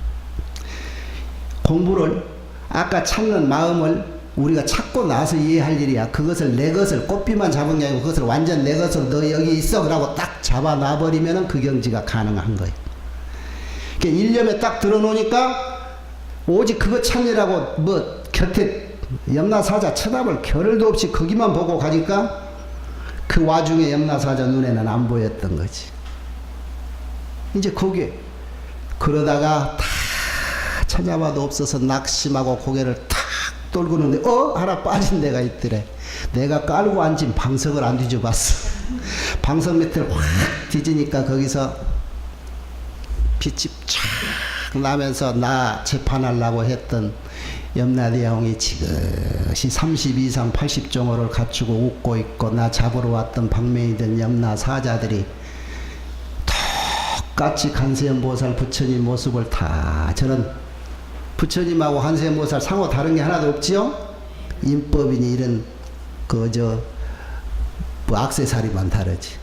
[SPEAKER 1] 공부를 아까 찾는 마음을 우리가 찾고 나서 이해할 일이야. 그것을 내 것을 꽃비만 잡은 게 아니고 그것을 완전 내 것으로 너 여기 있어 그러고 딱 잡아 놔버리면 그 경지가 가능한 거예요. 그러니까 일념에 딱 들어놓으니까 오직 그거 찾느라고 뭐 곁에 염라사자 쳐다볼 겨를도 없이 거기만 보고 가니까 그 와중에 염라사자 눈에는 안 보였던 거지. 이제 거기에 그러다가 다 찾아봐도 없어서 낙심하고 고개를 탁 돌고는데 하나 빠진 데가 있더래. 내가 깔고 앉은 방석을 안 뒤져봤어. 방석 밑을 확 뒤지니까 거기서 빛이 쫙 나면서 나 재판하려고 했던 염라대왕이 지그시 30 이상 80종호를 갖추고 웃고 있고 나 잡으러 왔던 방맹이든 염라사자들이 똑같이 관세음보살 부처님 모습을 다 저런 부처님하고 관세음보살 상호 다른 게 하나도 없지요? 인법이니 이런 뭐 액세서리만 다르지.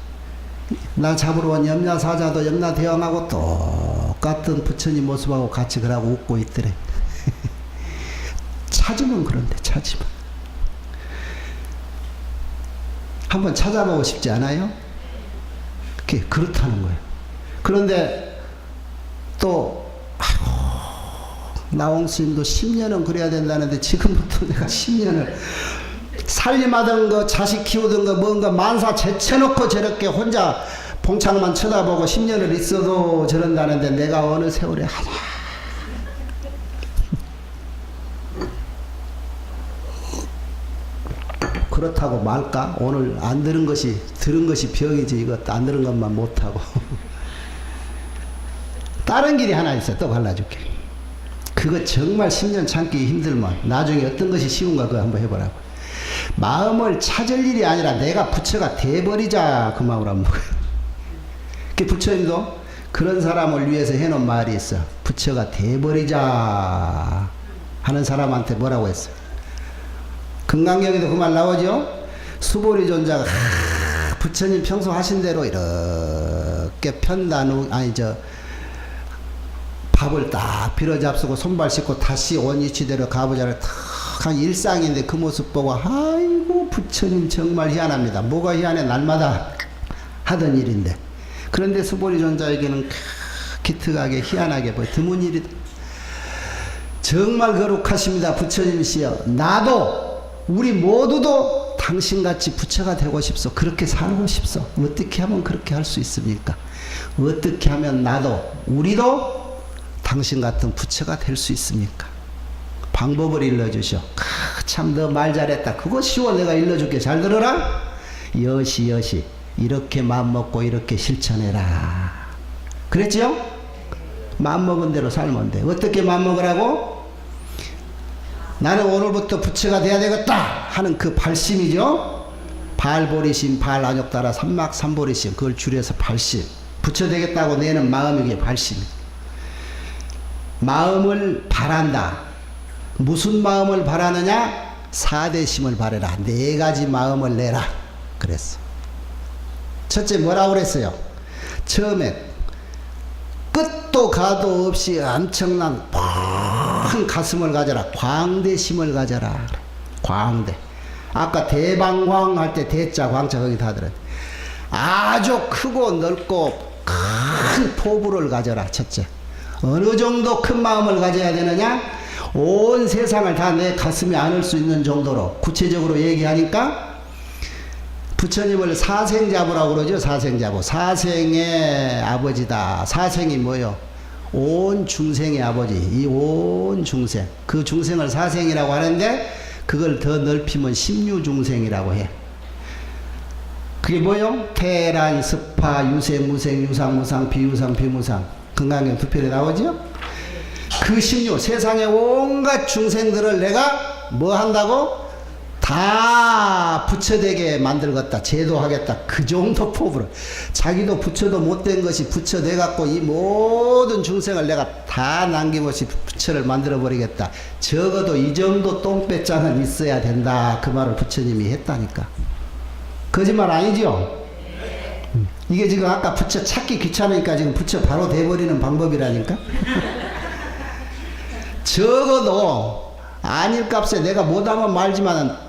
[SPEAKER 1] 나 잡으러 온 염라사자도 염라대왕하고 똑같은 부처님 모습하고 같이 그러고 웃고 있더래. 찾으면 그런데 찾으면 한번 찾아보고 싶지 않아요? 그게 그렇다는 거예요. 그런데 또 나홍 스님도 10년은 그래야 된다는데 지금부터 내가 10년을 살림하던 거 자식 키우던 거 뭔가 만사 제쳐놓고 저렇게 혼자 봉창만 쳐다보고 10년을 있어도 저런다는데 내가 어느 세월에 하냐. 그렇다고 말까? 오늘 안 들은 것이 병이지. 이것도 안 들은 것만 못하고. 다른 길이 하나 있어. 또 갈라줄게. 그거 정말 10년 참기 힘들면 나중에 어떤 것이 쉬운가 그거 한번 해보라고. 마음을 찾을 일이 아니라 내가 부처가 돼버리자 그 마음으로 한번 먹어요. 그 부처님도 그런 사람을 위해서 해놓은 말이 있어. 부처가 돼버리자 하는 사람한테 뭐라고 했어? 금강경에도 그 말 나오죠? 수보리 존자가 부처님 평소 하신 대로 이렇게 밥을 딱 빌어잡수고 손발 씻고 다시 원위치대로 가보자를 탁한 일상인데 그 모습 보고 아이고 부처님 정말 희한합니다. 뭐가 희한해? 날마다 하던 일인데. 그런데 수보리 존자에게는 기특하게 희한하게 보여. 드문 일이다. 정말 거룩하십니다. 부처님이시여, 나도 우리 모두도 당신같이 부처가 되고 싶소. 그렇게 살고 싶소. 어떻게 하면 그렇게 할 수 있습니까? 어떻게 하면 나도 우리도 당신 같은 부처가 될 수 있습니까? 방법을 일러주셔. 참 너 말 잘했다. 그거 쉬워. 내가 일러줄게. 잘 들어라. 여시 이렇게 마음먹고 이렇게 실천해라. 그랬지요? 마음먹은 대로 살면 돼. 어떻게 마음먹으라고? 나는 오늘부터 부처가 돼야 되겠다 하는 그 발심이죠. 발보리심, 발안욕따라 삼막삼보리심, 그걸 줄여서 발심. 부처 되겠다고 내는 마음이 게 발심이다. 마음을 바란다. 무슨 마음을 바라느냐? 사대심을 바래라. 4가지 마음을 내라. 그랬어. 첫째 뭐라고 그랬어요? 처음에 끝도 가도 없이 엄청난 큰 가슴을 가져라. 광대심을 가져라. 광대. 아까 대방광 할 때 대자 광자 거기 다 들어. 아주 크고 넓고 큰 포부를 가져라. 첫째. 어느 정도 큰 마음을 가져야 되느냐? 온 세상을 다 내 가슴에 안을 수 있는 정도로 구체적으로 얘기하니까 부처님을 사생자부라고 그러죠. 사생자부. 사생의 아버지다. 사생이 뭐요? 온 중생의 아버지. 이 온 중생. 그 중생을 사생이라고 하는데 그걸 더 넓히면 십류중생이라고 해. 그게 뭐요? 태란, 습파, 유생, 무생, 유상, 무상, 비유상, 비무상. 건강경 두 편에 나오죠? 그 십류, 세상의 온갖 중생들을 내가 뭐 한다고? 다 부처되게 만들겠다. 제도하겠다. 그 정도 포부를. 자기도 부처도 못된 것이 부처 돼갖고 이 모든 중생을 내가 다 남김없이 부처를 만들어버리겠다. 적어도 이 정도 똥배짱은 있어야 된다. 그 말을 부처님이 했다니까. 거짓말 아니죠? 이게 지금 아까 부처 찾기 귀찮으니까 지금 부처 바로 돼버리는 방법이라니까. 적어도 아닐 값에 내가 못하면 말지만은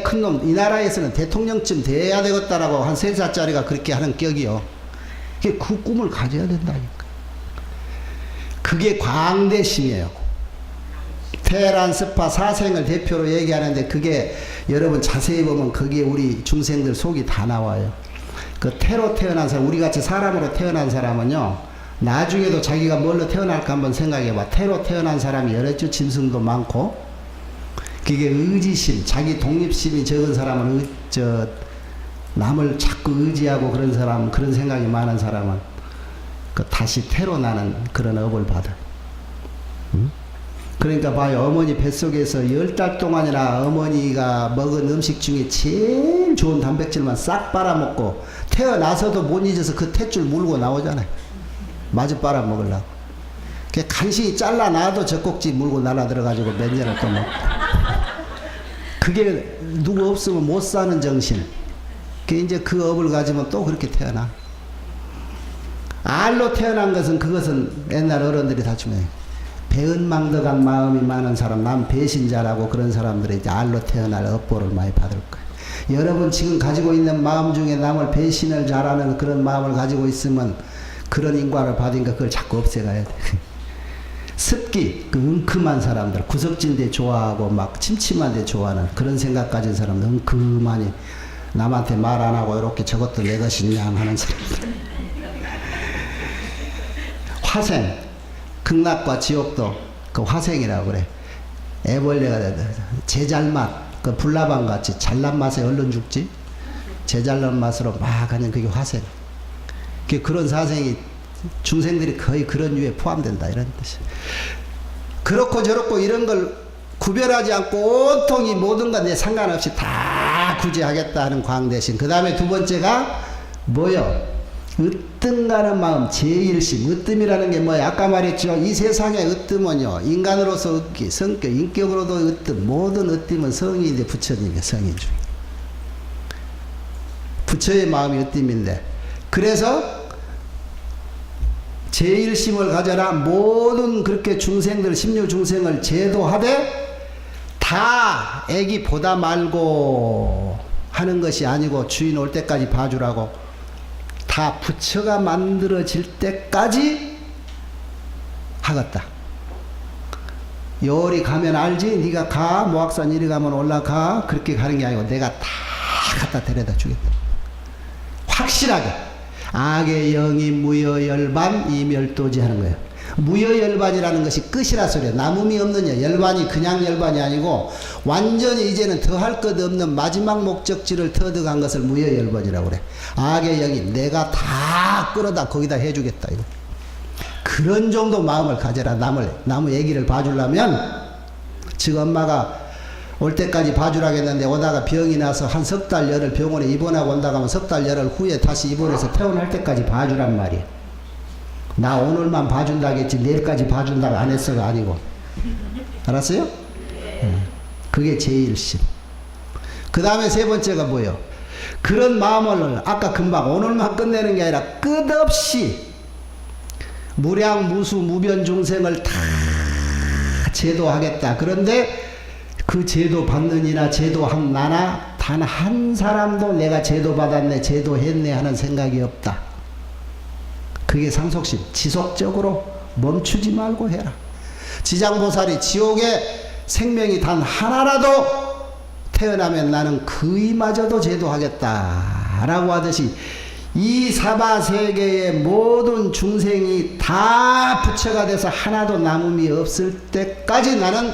[SPEAKER 1] 큰놈 이 나라에서는 대통령쯤 돼야 되겠다라고 한 3살짜리가 그렇게 하는 격이요. 그 꿈을 가져야 된다니까. 그게 광대심이에요. 태란, 스파, 사생을 대표로 얘기하는데 그게 여러분 자세히 보면 거기에 우리 중생들 속이 다 나와요. 그 태로 태어난 사람, 우리같이 사람으로 태어난 사람은요, 나중에도 자기가 뭘로 태어날까 한번 생각해봐. 태로 태어난 사람이 여러 주 짐승도 많고, 그게 의지심, 자기 독립심이 적은 사람은 남을 자꾸 의지하고 그런 사람, 그런 생각이 많은 사람은 그 다시 태로 나는 그런 업을 받아. 응? 그러니까 봐요. 어머니 뱃속에서 10달 동안이나 어머니가 먹은 음식 중에 제일 좋은 단백질만 싹 빨아먹고 태어나서도 못 잊어서 그 탯줄 물고 나오잖아요. 마저 빨아먹으려고. 간신히 잘라놔도 젖꼭지 물고 날아들어가지고 몇 년을 또 먹고. 그게 누구 없으면 못 사는 정신. 이제 그 업을 가지면 또 그렇게 태어나. 알로 태어난 것은 그것은 옛날 어른들이 다 주면 배은망덕한 마음이 많은 사람, 남 배신자라고 그런 사람들이 이제 알로 태어날 업보를 많이 받을 거예요. 여러분 지금 가지고 있는 마음 중에 남을 배신을 잘하는 그런 마음을 가지고 있으면 그런 인과를 받으니까 그걸 자꾸 없애가야 돼. 습기, 그 은큼한 사람들, 구석진데 좋아하고 막 침침한 데 좋아하는 그런 생각 가진 사람들, 은큼하니 남한테 말 안 하고 이렇게 저것도 내 것이냐 하는 사람들. 화생, 극락과 지옥도 그 화생이라고 그래. 애벌레가 제잘맛, 그 불나방 같이 잘난 맛에 얼른 죽지. 제잘난 맛으로 막 하는 그게 화생. 그런 사생이 중생들이 거의 그런 유에 포함된다 이런 뜻이. 그렇고 저렇고 이런 걸 구별하지 않고 온통 이 모든 것 내 상관없이 다 구제하겠다 하는 광대심. 그 다음에 두 번째가 뭐요? 으뜸가는 마음, 제일심. 으뜸이라는 게 뭐야? 아까 말했죠. 이 세상의 으뜸은요, 인간으로서 으기, 성격, 인격으로도 으뜸, 모든 으뜸은 성인인데 부처님의 성인 중에. 부처의 마음이 으뜸인데, 그래서 제1심을 가져라. 모든 그렇게 중생들, 심류중생을 제도하되 다 애기 보다 말고 하는 것이 아니고 주인 올 때까지 봐주라고. 다 부처가 만들어질 때까지 하겠다. 요리 가면 알지? 네가 가. 모악산 이리 가면 올라가. 그렇게 가는 게 아니고 내가 다 갖다 데려다 주겠다. 확실하게. 악의 영이 무여열반 이멸도지 하는 거예요. 무여열반이라는 것이 끝이라 소리예요. 남음이 없느냐. 열반이 그냥 열반이 아니고 완전히 이제는 더할 것 없는 마지막 목적지를 터득한 것을 무여열반이라고 그래. 악의 영이 내가 다 끌어다 거기다 해주겠다 이거. 그런 정도 마음을 가져라. 남의 애기를 봐주려면 지금 엄마가 올 때까지 봐주라고 했는데 오다가 병이 나서 한 석 달 열흘 병원에 입원하고 온다고 하면 석 달 열흘 후에 다시 입원해서 퇴원할 때까지 봐주란 말이에요. 나 오늘만 봐준다겠지 내일까지 봐준다고 안 했어가 아니고. 알았어요? 그게 제1심. 그 다음에 세 번째가 뭐예요? 그런 마음을 아까 금방 오늘만 끝내는 게 아니라 끝없이 무량 무수 무변 중생을 다 제도하겠다. 그런데 그 제도 받는 이나 제도한 나나 단 한 사람도 내가 제도 받았네 제도했네 하는 생각이 없다. 그게 상속심. 지속적으로 멈추지 말고 해라. 지장보살이 지옥에 생명이 단 하나라도 태어나면 나는 그이마저도 제도하겠다 라고 하듯이 이 사바세계의 모든 중생이 다 부처가 돼서 하나도 남음이 없을 때까지 나는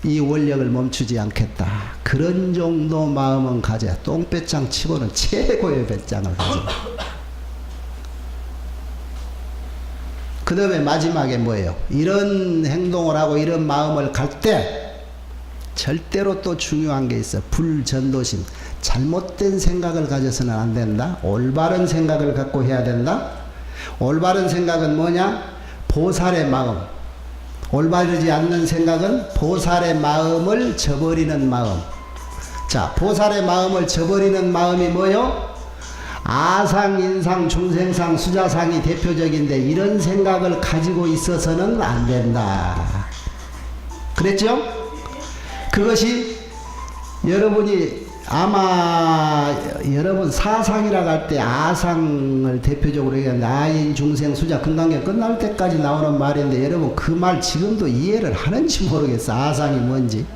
[SPEAKER 1] 이 원력을 멈추지 않겠다. 그런 정도 마음은 가져야 똥배짱 치고는 최고의 배짱을 가져. 그 다음에 마지막에 뭐예요? 이런 행동을 하고 이런 마음을 갈 때 절대로 또 중요한 게 있어. 불전도심. 잘못된 생각을 가져서는 안 된다. 올바른 생각을 갖고 해야 된다. 올바른 생각은 뭐냐? 보살의 마음. 올바르지 않는 생각은 보살의 마음을 저버리는 마음. 자, 보살의 마음을 저버리는 마음이 뭐요? 아상, 인상, 중생상, 수자상이 대표적인데 이런 생각을 가지고 있어서는 안 된다. 그랬죠? 그것이 여러분이 아마 여러분 사상이라고 할 때 아상을 대표적으로 얘기하는데 아인, 중생, 수자, 금강경 끝날 때까지 나오는 말인데 여러분 그 말 지금도 이해를 하는지 모르겠어. 아상이 뭔지.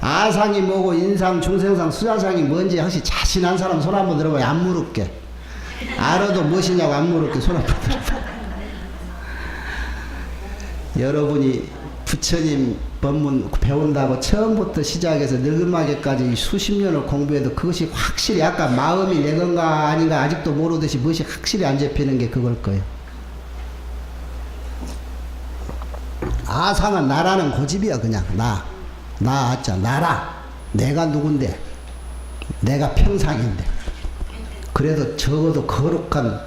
[SPEAKER 1] 아상이 뭐고 인상, 중생상, 수자상이 뭔지 혹시 자신한 사람 손 한번 들어봐요. 안 물을게. 알아도 무엇이냐고 안 물을게. 손 한번 들어봐. 여러분이 부처님 법문 배운다고 처음부터 시작해서 늙은마게까지 수십 년을 공부해도 그것이 확실히 아까 마음이 내 건가 아닌가 아직도 모르듯이 무엇이 확실히 안 잡히는 게 그걸 거예요. 아상은 나라는 고집이야. 그냥 나 아자 나라. 내가 누군데 내가 평상인데 그래도 적어도 거룩한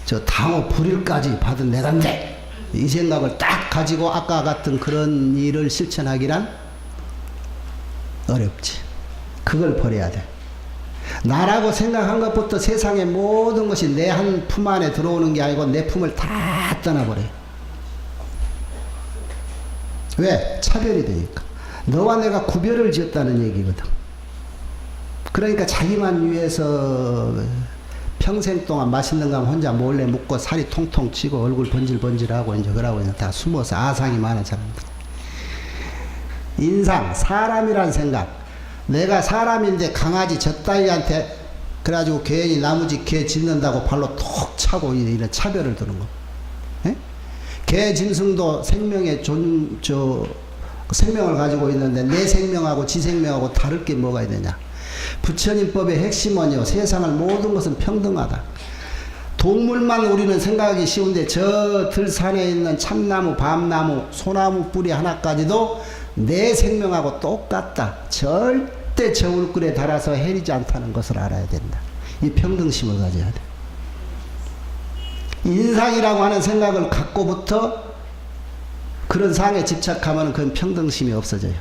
[SPEAKER 1] 저 당호 불일까지 받은 내간데 이 생각을 딱 가지고 아까 같은 그런 일을 실천하기란 어렵지. 그걸 버려야 돼. 나라고 생각한 것부터 세상의 모든 것이 내 한 품 안에 들어오는 게 아니고 내 품을 다 떠나버려. 왜? 차별이 되니까. 너와 내가 구별을 지었다는 얘기거든. 그러니까 자기만 위해서 평생 동안 맛있는 거 혼자 몰래 먹고 살이 통통 치고 얼굴 번질번질하고 이제 그러고 다 숨어서 아상이 많은 사람들. 인상, 사람이란 생각. 내가 사람인데 강아지 저 따위한테 그래가지고 괜히 나무집 개 짖는다고 발로 톡 차고 이런 차별을 두는 거. 에? 개 짐승도 생명의 생명을 가지고 있는데 내 생명하고 지 생명하고 다를 게 뭐가 있느냐. 부처님법의 핵심은요, 세상을 모든 것은 평등하다. 동물만 우리는 생각하기 쉬운데 저 들산에 있는 참나무, 밤나무, 소나무 뿌리 하나까지도 내 생명하고 똑같다. 절대 저 울끓에 달아서 해리지 않다는 것을 알아야 된다. 이 평등심을 가져야 돼. 인상이라고 하는 생각을 갖고부터 그런 상에 집착하면 그건 평등심이 없어져요.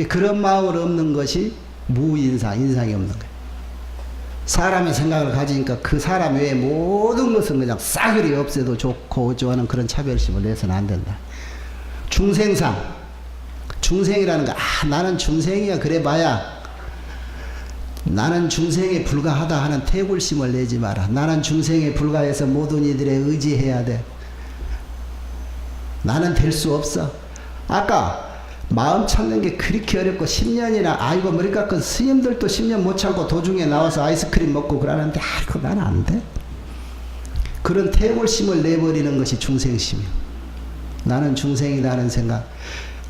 [SPEAKER 1] 그런 마음을 없는 것이 무인상, 인상이 없는 거예요. 사람의 생각을 가지니까 그 사람 외에 모든 것은 그냥 싸그리 없애도 좋고 어쩌하는 그런 차별심을 내서는 안 된다. 중생상, 중생이라는 거, 나는 중생이야 그래 봐야 나는 중생에 불과하다 하는 태굴심을 내지 마라. 나는 중생에 불과해서 모든 이들에 의지해야 돼. 나는 될 수 없어. 아까 마음 찾는 게 그렇게 어렵고 10년이나 아이고 머리 깎은 스님들도 10년 못 참고 도중에 나와서 아이스크림 먹고 그러는데 아이고 나는 안 돼. 그런 태골심을 내버리는 것이 중생심이야. 나는 중생이다 하는 생각.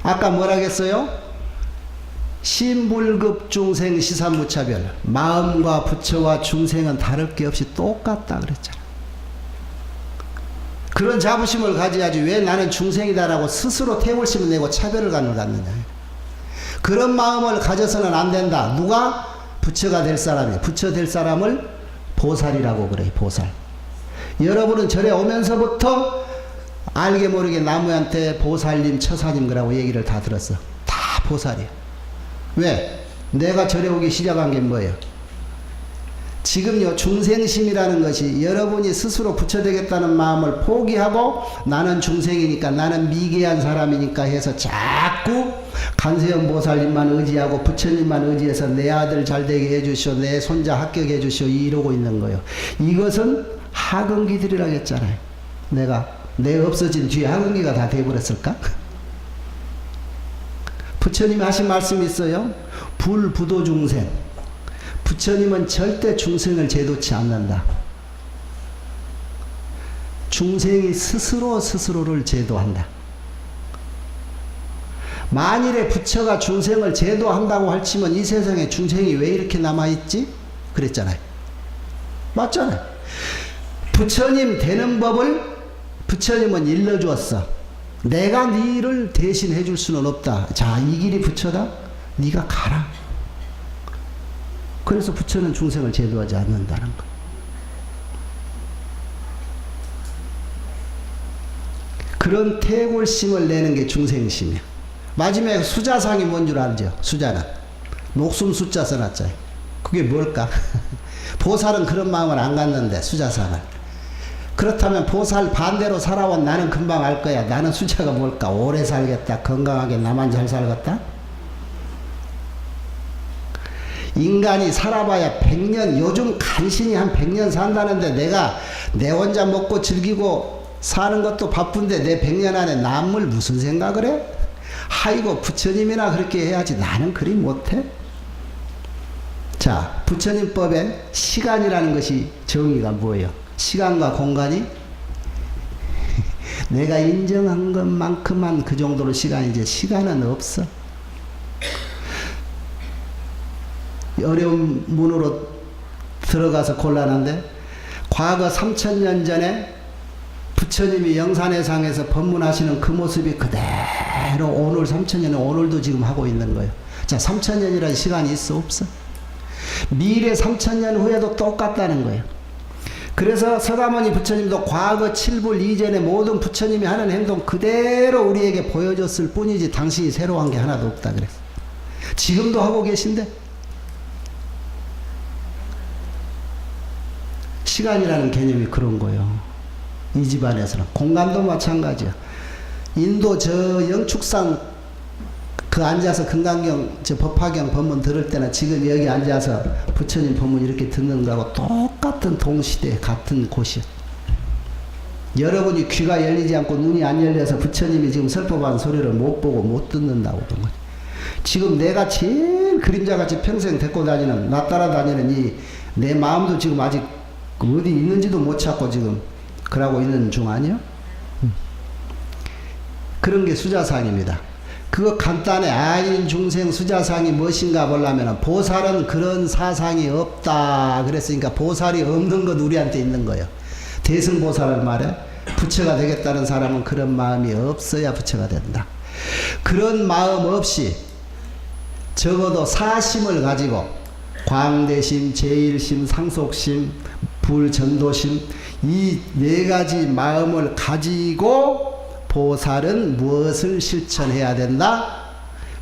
[SPEAKER 1] 아까 뭐라겠어요? 신불급 중생 시산무차별. 마음과 부처와 중생은 다를 게 없이 똑같다 그랬잖아. 그런 자부심을 가져야지 왜 나는 중생이다라고 스스로 태울심을 내고 차별을 갖느냐. 그런 마음을 가져서는 안 된다. 누가? 부처가 될 사람이. 부처 될 사람을 보살이라고 그래. 보살. 여러분은 절에 오면서부터 알게 모르게 나무한테 보살님, 처사님 그라고 얘기를 다 들었어. 다 보살이야. 왜? 내가 절에 오기 시작한 게 뭐예요? 지금요 중생심이라는 것이 여러분이 스스로 부처되겠다는 마음을 포기하고 나는 중생이니까 나는 미개한 사람이니까 해서 자꾸 간세음 보살님만 의지하고 부처님만 의지해서 내 아들 잘되게 해주시오, 내 손자 합격해 주시오 이러고 있는 거예요. 이것은 하근기들이라고 했잖아요. 내 없어진 뒤에 하근기가 다 돼버렸을까? 부처님이 하신 말씀이 있어요. 불부도 중생. 부처님은 절대 중생을 제도치 않는다. 중생이 스스로를 제도한다. 만일에 부처가 중생을 제도한다고 할지면 이 세상에 중생이 왜 이렇게 남아있지? 그랬잖아요. 맞잖아요. 부처님 되는 법을 부처님은 일러주었어. 내가 네 일을 대신 해줄 수는 없다. 자, 이 길이 부처다? 네가 가라. 그래서 부처는 중생을 제도하지 않는다는 거. 그런 태골심을 내는 게 중생심이야. 마지막에 수자상이 뭔 줄 알죠? 수자는 목숨 숫자 써놨잖아요. 그게 뭘까? 보살은 그런 마음을 안 갖는데 수자상을. 그렇다면 보살 반대로 살아온 나는 금방 알 거야. 나는 수자가 뭘까? 오래 살겠다. 건강하게 나만 잘 살겠다. 인간이 살아봐야 100년, 요즘 간신히 한 100년 산다는데 내가 내 혼자 먹고 즐기고 사는 것도 바쁜데 내 100년 안에 남을 무슨 생각을 해? 아이고 부처님이나 그렇게 해야지 나는 그리 못해? 자, 부처님법에 시간이라는 것이 정의가 뭐예요? 시간과 공간이 내가 인정한 것만큼만 그 정도로 시간이지 시간은 없어. 어려운 문으로 들어가서 곤란한데 과거 3000년 전에 부처님이 영산회상에서 법문하시는 그 모습이 그대로 오늘 3000년에 오늘도 지금 하고 있는 거예요. 자, 3000년이라는 시간이 있어 없어? 미래 3000년 후에도 똑같다는 거예요. 그래서 서가모니 부처님도 과거 7불 이전에 모든 부처님이 하는 행동 그대로 우리에게 보여줬을 뿐이지 당신이 새로 한 게 하나도 없다 그랬어. 지금도 하고 계신데 시간이라는 개념이 그런 거예요. 이 집안에서는. 공간도 마찬가지야. 인도 저 영축산 그 앉아서 금강경 저 법화경 법문 들을 때나 지금 여기 앉아서 부처님 법문 이렇게 듣는 거하고 똑같은 동시대 같은 곳이야. 여러분이 귀가 열리지 않고 눈이 안 열려서 부처님이 지금 설법한 소리를 못 보고 못 듣는다고 그런 거지. 지금 내가 제일 그림자같이 평생 데리고 다니는 나 따라다니는 이 내 마음도 지금 아직 어디 있는지도 못 찾고 지금 그러고 있는 중 아니요? 그런 게 수자상입니다. 그거 간단해. 아인 중생 수자상이 무엇인가 보려면 보살은 그런 사상이 없다 그랬으니까 보살이 없는 것 우리한테 있는 거예요. 대승보살을 말해. 부처가 되겠다는 사람은 그런 마음이 없어야 부처가 된다. 그런 마음 없이 적어도 사심을 가지고 광대심, 제일심, 상속심, 불전도심 이 네 가지 마음을 가지고 보살은 무엇을 실천해야 된다?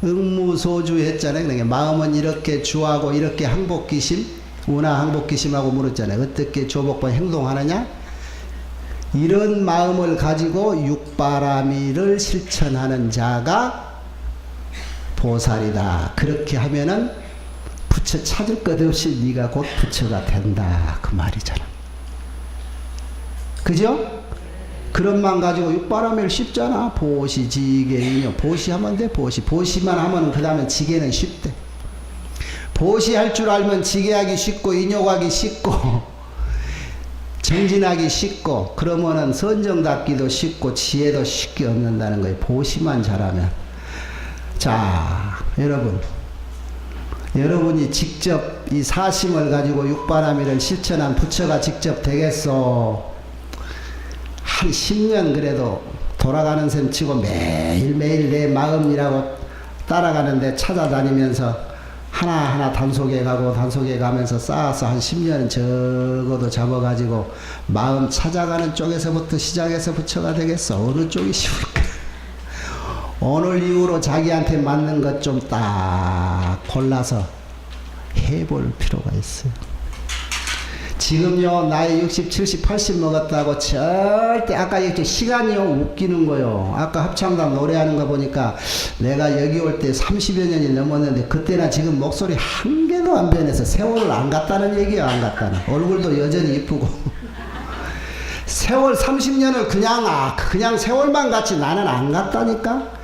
[SPEAKER 1] 응무소주 했잖아요. 그러니까 마음은 이렇게 주하고 이렇게 항복기심 운하 항복기심하고 물었잖아요. 어떻게 조복번 행동하느냐? 이런 마음을 가지고 육바라밀을 실천하는 자가 보살이다. 그렇게 하면은 부처 찾을 것 없이 네가 곧 부처가 된다. 그 말이잖아. 그죠? 그런 만 가지고 육바라밀 쉽잖아. 보시, 지계, 인요. 보시하면 돼. 보시만 하면 그 다음에 지계는 쉽대. 보시할 줄 알면 지계하기 쉽고 인욕하기 쉽고 정진하기 쉽고 그러면은 선정답기도 쉽고 지혜도 쉽게 얻는다는 거예요. 보시만 잘하면. 자, 여러분이 직접 이 사심을 가지고 육바라밀을 실천한 부처가 직접 되겠소. 한 10년 그래도 돌아가는 셈 치고 매일매일 내 마음이라고 따라가는데 찾아다니면서 하나하나 단속해 가면서 쌓아서 한 10년 적어도 잡아가지고 마음 찾아가는 쪽에서부터 시작해서 부처가 되겠어. 어느 쪽이 쉬울까? 오늘 이후로 자기한테 맞는 것 좀 딱 골라서 해볼 필요가 있어요. 지금요 나이 60, 70, 80 먹었다고 절대 아까 얘기했죠. 시간이요 웃기는 거요. 아까 합창단 노래하는 거 보니까 내가 여기 올 때 30여 년이 넘었는데 그때나 지금 목소리 한 개도 안 변해서 세월을 안 갔다는 얘기야. 안 갔다는. 얼굴도 여전히 이쁘고 세월 30년을 그냥 세월만 갔지 나는 안 갔다니까.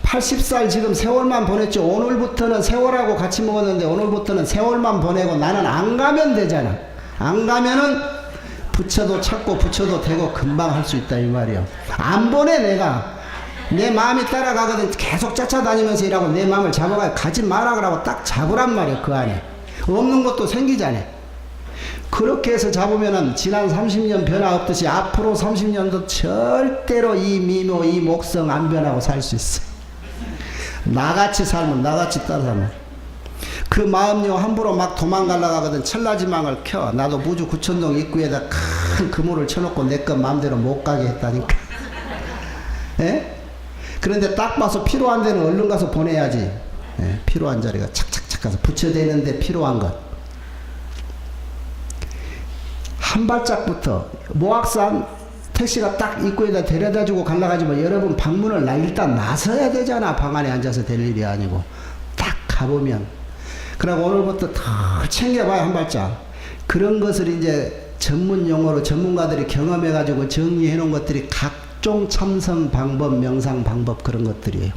[SPEAKER 1] 80살 지금 세월만 보냈죠. 오늘부터는 세월하고 같이 먹었는데 오늘부터는 세월만 보내고 나는 안 가면 되잖아. 안 가면은 부처도 찾고 부처도 되고 금방 할 수 있다 이 말이요. 안 보내. 내가 내 마음이 따라가거든. 계속 쫓아다니면서 일하고 내 마음을 잡아가. 가지 마라 그러고 딱 잡으란 말이야. 그 안에 없는 것도 생기잖아. 그렇게 해서 잡으면은 지난 30년 변화 없듯이 앞으로 30년도 절대로 이 미모 이 목성 안 변하고 살 수 있어. 나같이 살면 나같이 따라 살면 그 마음요 함부로 막 도망가려고 하거든. 천라지망을 켜. 나도 무주 구천동 입구에다 큰 그물을 쳐놓고 내 것 마음대로 못 가게 했다니까. 에? 그런데 딱 봐서 필요한 데는 얼른 가서 보내야지. 에? 필요한 자리가 착착착 가서 부처되는데 필요한 것. 한 발짝부터 모악산 택시가 딱 입구에다 데려다주고 갈라가지고 여러분 방문을 일단 나서야 되잖아. 방 안에 앉아서 될 일이 아니고. 딱 가보면 그러고 오늘부터 더 챙겨봐야 한 발짝. 그런 것을 이제 전문 용어로 전문가들이 경험해가지고 정리해 놓은 것들이 각종 참선 방법, 명상 방법 그런 것들이에요.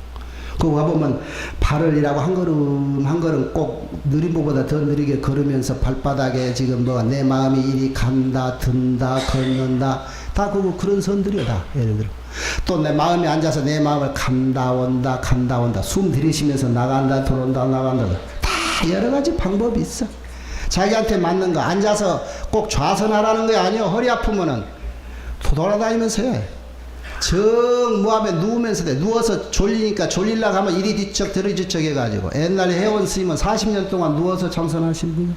[SPEAKER 1] 그거 가보면 발을 이라고 한 걸음 한 걸음 꼭 느림보보다 더 느리게 걸으면서 발바닥에 지금 내 마음이 이리 간다, 든다, 걷는다. 다 그런 선들이요, 다. 예를 들어. 또 내 마음이 앉아서 내 마음을 간다, 온다, 간다, 온다. 숨 들이쉬면서 나간다, 들어온다, 나간다. 여러 가지 방법이 있어. 자기한테 맞는 거. 앉아서 꼭 좌선하라는 거 아니요. 허리 아프면은 돌아다니면서 해. 정무하면 누우면서 돼. 누워서 졸리니까 졸리려고 하면 이리 뒤척 저리 뒤척 해가지고. 옛날에 회원 스님은 40년 동안 누워서 참선하신 분이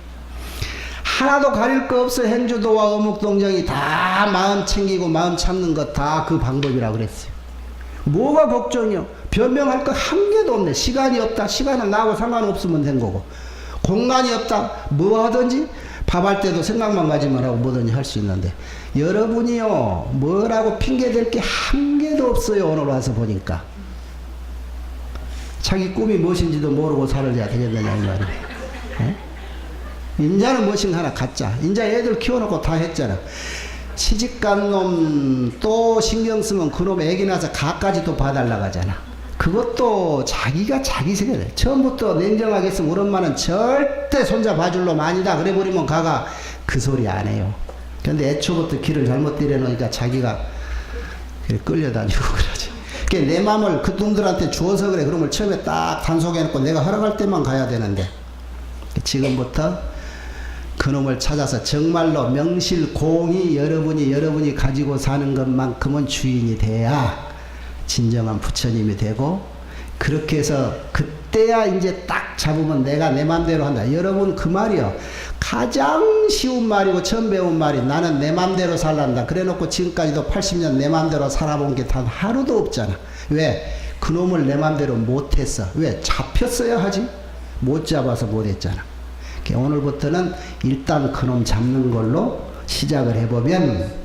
[SPEAKER 1] 하나도 가릴 거 없어. 행주도와 어묵동정이 다 마음 챙기고 마음 참는 것 다 그 방법이라고 그랬어요. 뭐가 걱정이요? 변명할 거 한 개도 없네. 시간이 없다. 시간은 나하고 상관없으면 된 거고. 공간이 없다. 뭐 하든지 밥할 때도 생각만 가지만 하고 뭐든지 할 수 있는데 여러분이요 뭐라고 핑계댈 게 한 개도 없어요. 오늘 와서 보니까 자기 꿈이 무엇인지도 모르고 살아야 되겠느냐 이 말이에요. 인자는 무엇인가 하나 갖자. 인자 애들 키워놓고 다 했잖아. 시집간 놈 또 신경 쓰면 그놈 애기 나서 가까지 또 봐달라고 하잖아. 그것도 자기가 자기 세계래. 처음부터 냉정하게 했으면 우리 엄마는 절대 손자 봐줄 놈 아니다 그래버리면 가가 그 소리 안 해요. 근데 애초부터 길을 잘못 들여놓으니까 자기가 끌려다니고 그러지. 그러니까 내 마음을 그 놈들한테 주어서 그래. 그러면 처음에 딱 단속해놓고 내가 허락할 때만 가야 되는데 지금부터 그놈을 찾아서 정말로 명실공히 여러분이 가지고 사는 것만큼은 주인이 돼야 진정한 부처님이 되고 그렇게 해서 그때야 이제 딱 잡으면 내가 내 맘대로 한다. 여러분 그 말이요. 가장 쉬운 말이고 처음 배운 말이 나는 내 맘대로 살란다. 그래놓고 지금까지도 80년 내 맘대로 살아본 게 단 하루도 없잖아. 왜? 그놈을 내 맘대로 못했어. 왜? 잡혔어야 하지. 못 잡아서 못했잖아. 오늘부터는 일단 그놈 잡는 걸로 시작을 해보면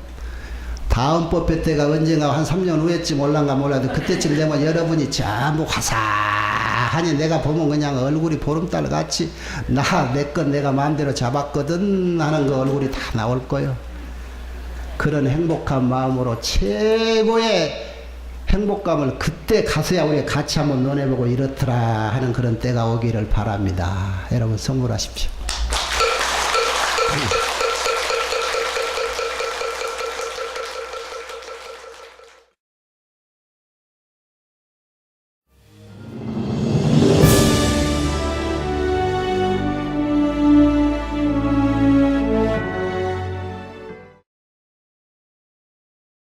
[SPEAKER 1] 다음 법회 때가 언젠가 한 3년 후에쯤 올란가 몰라도 그때쯤 되면 여러분이 전부 화사하니 내가 보면 그냥 얼굴이 보름달 같이 내 건 내가 마음대로 잡았거든 하는 그 얼굴이 다 나올 거예요. 그런 행복한 마음으로 최고의 행복감을 그때 가서야 우리 같이 한번 논해보고 이렇더라 하는 그런 때가 오기를 바랍니다. 여러분 선물하십시오.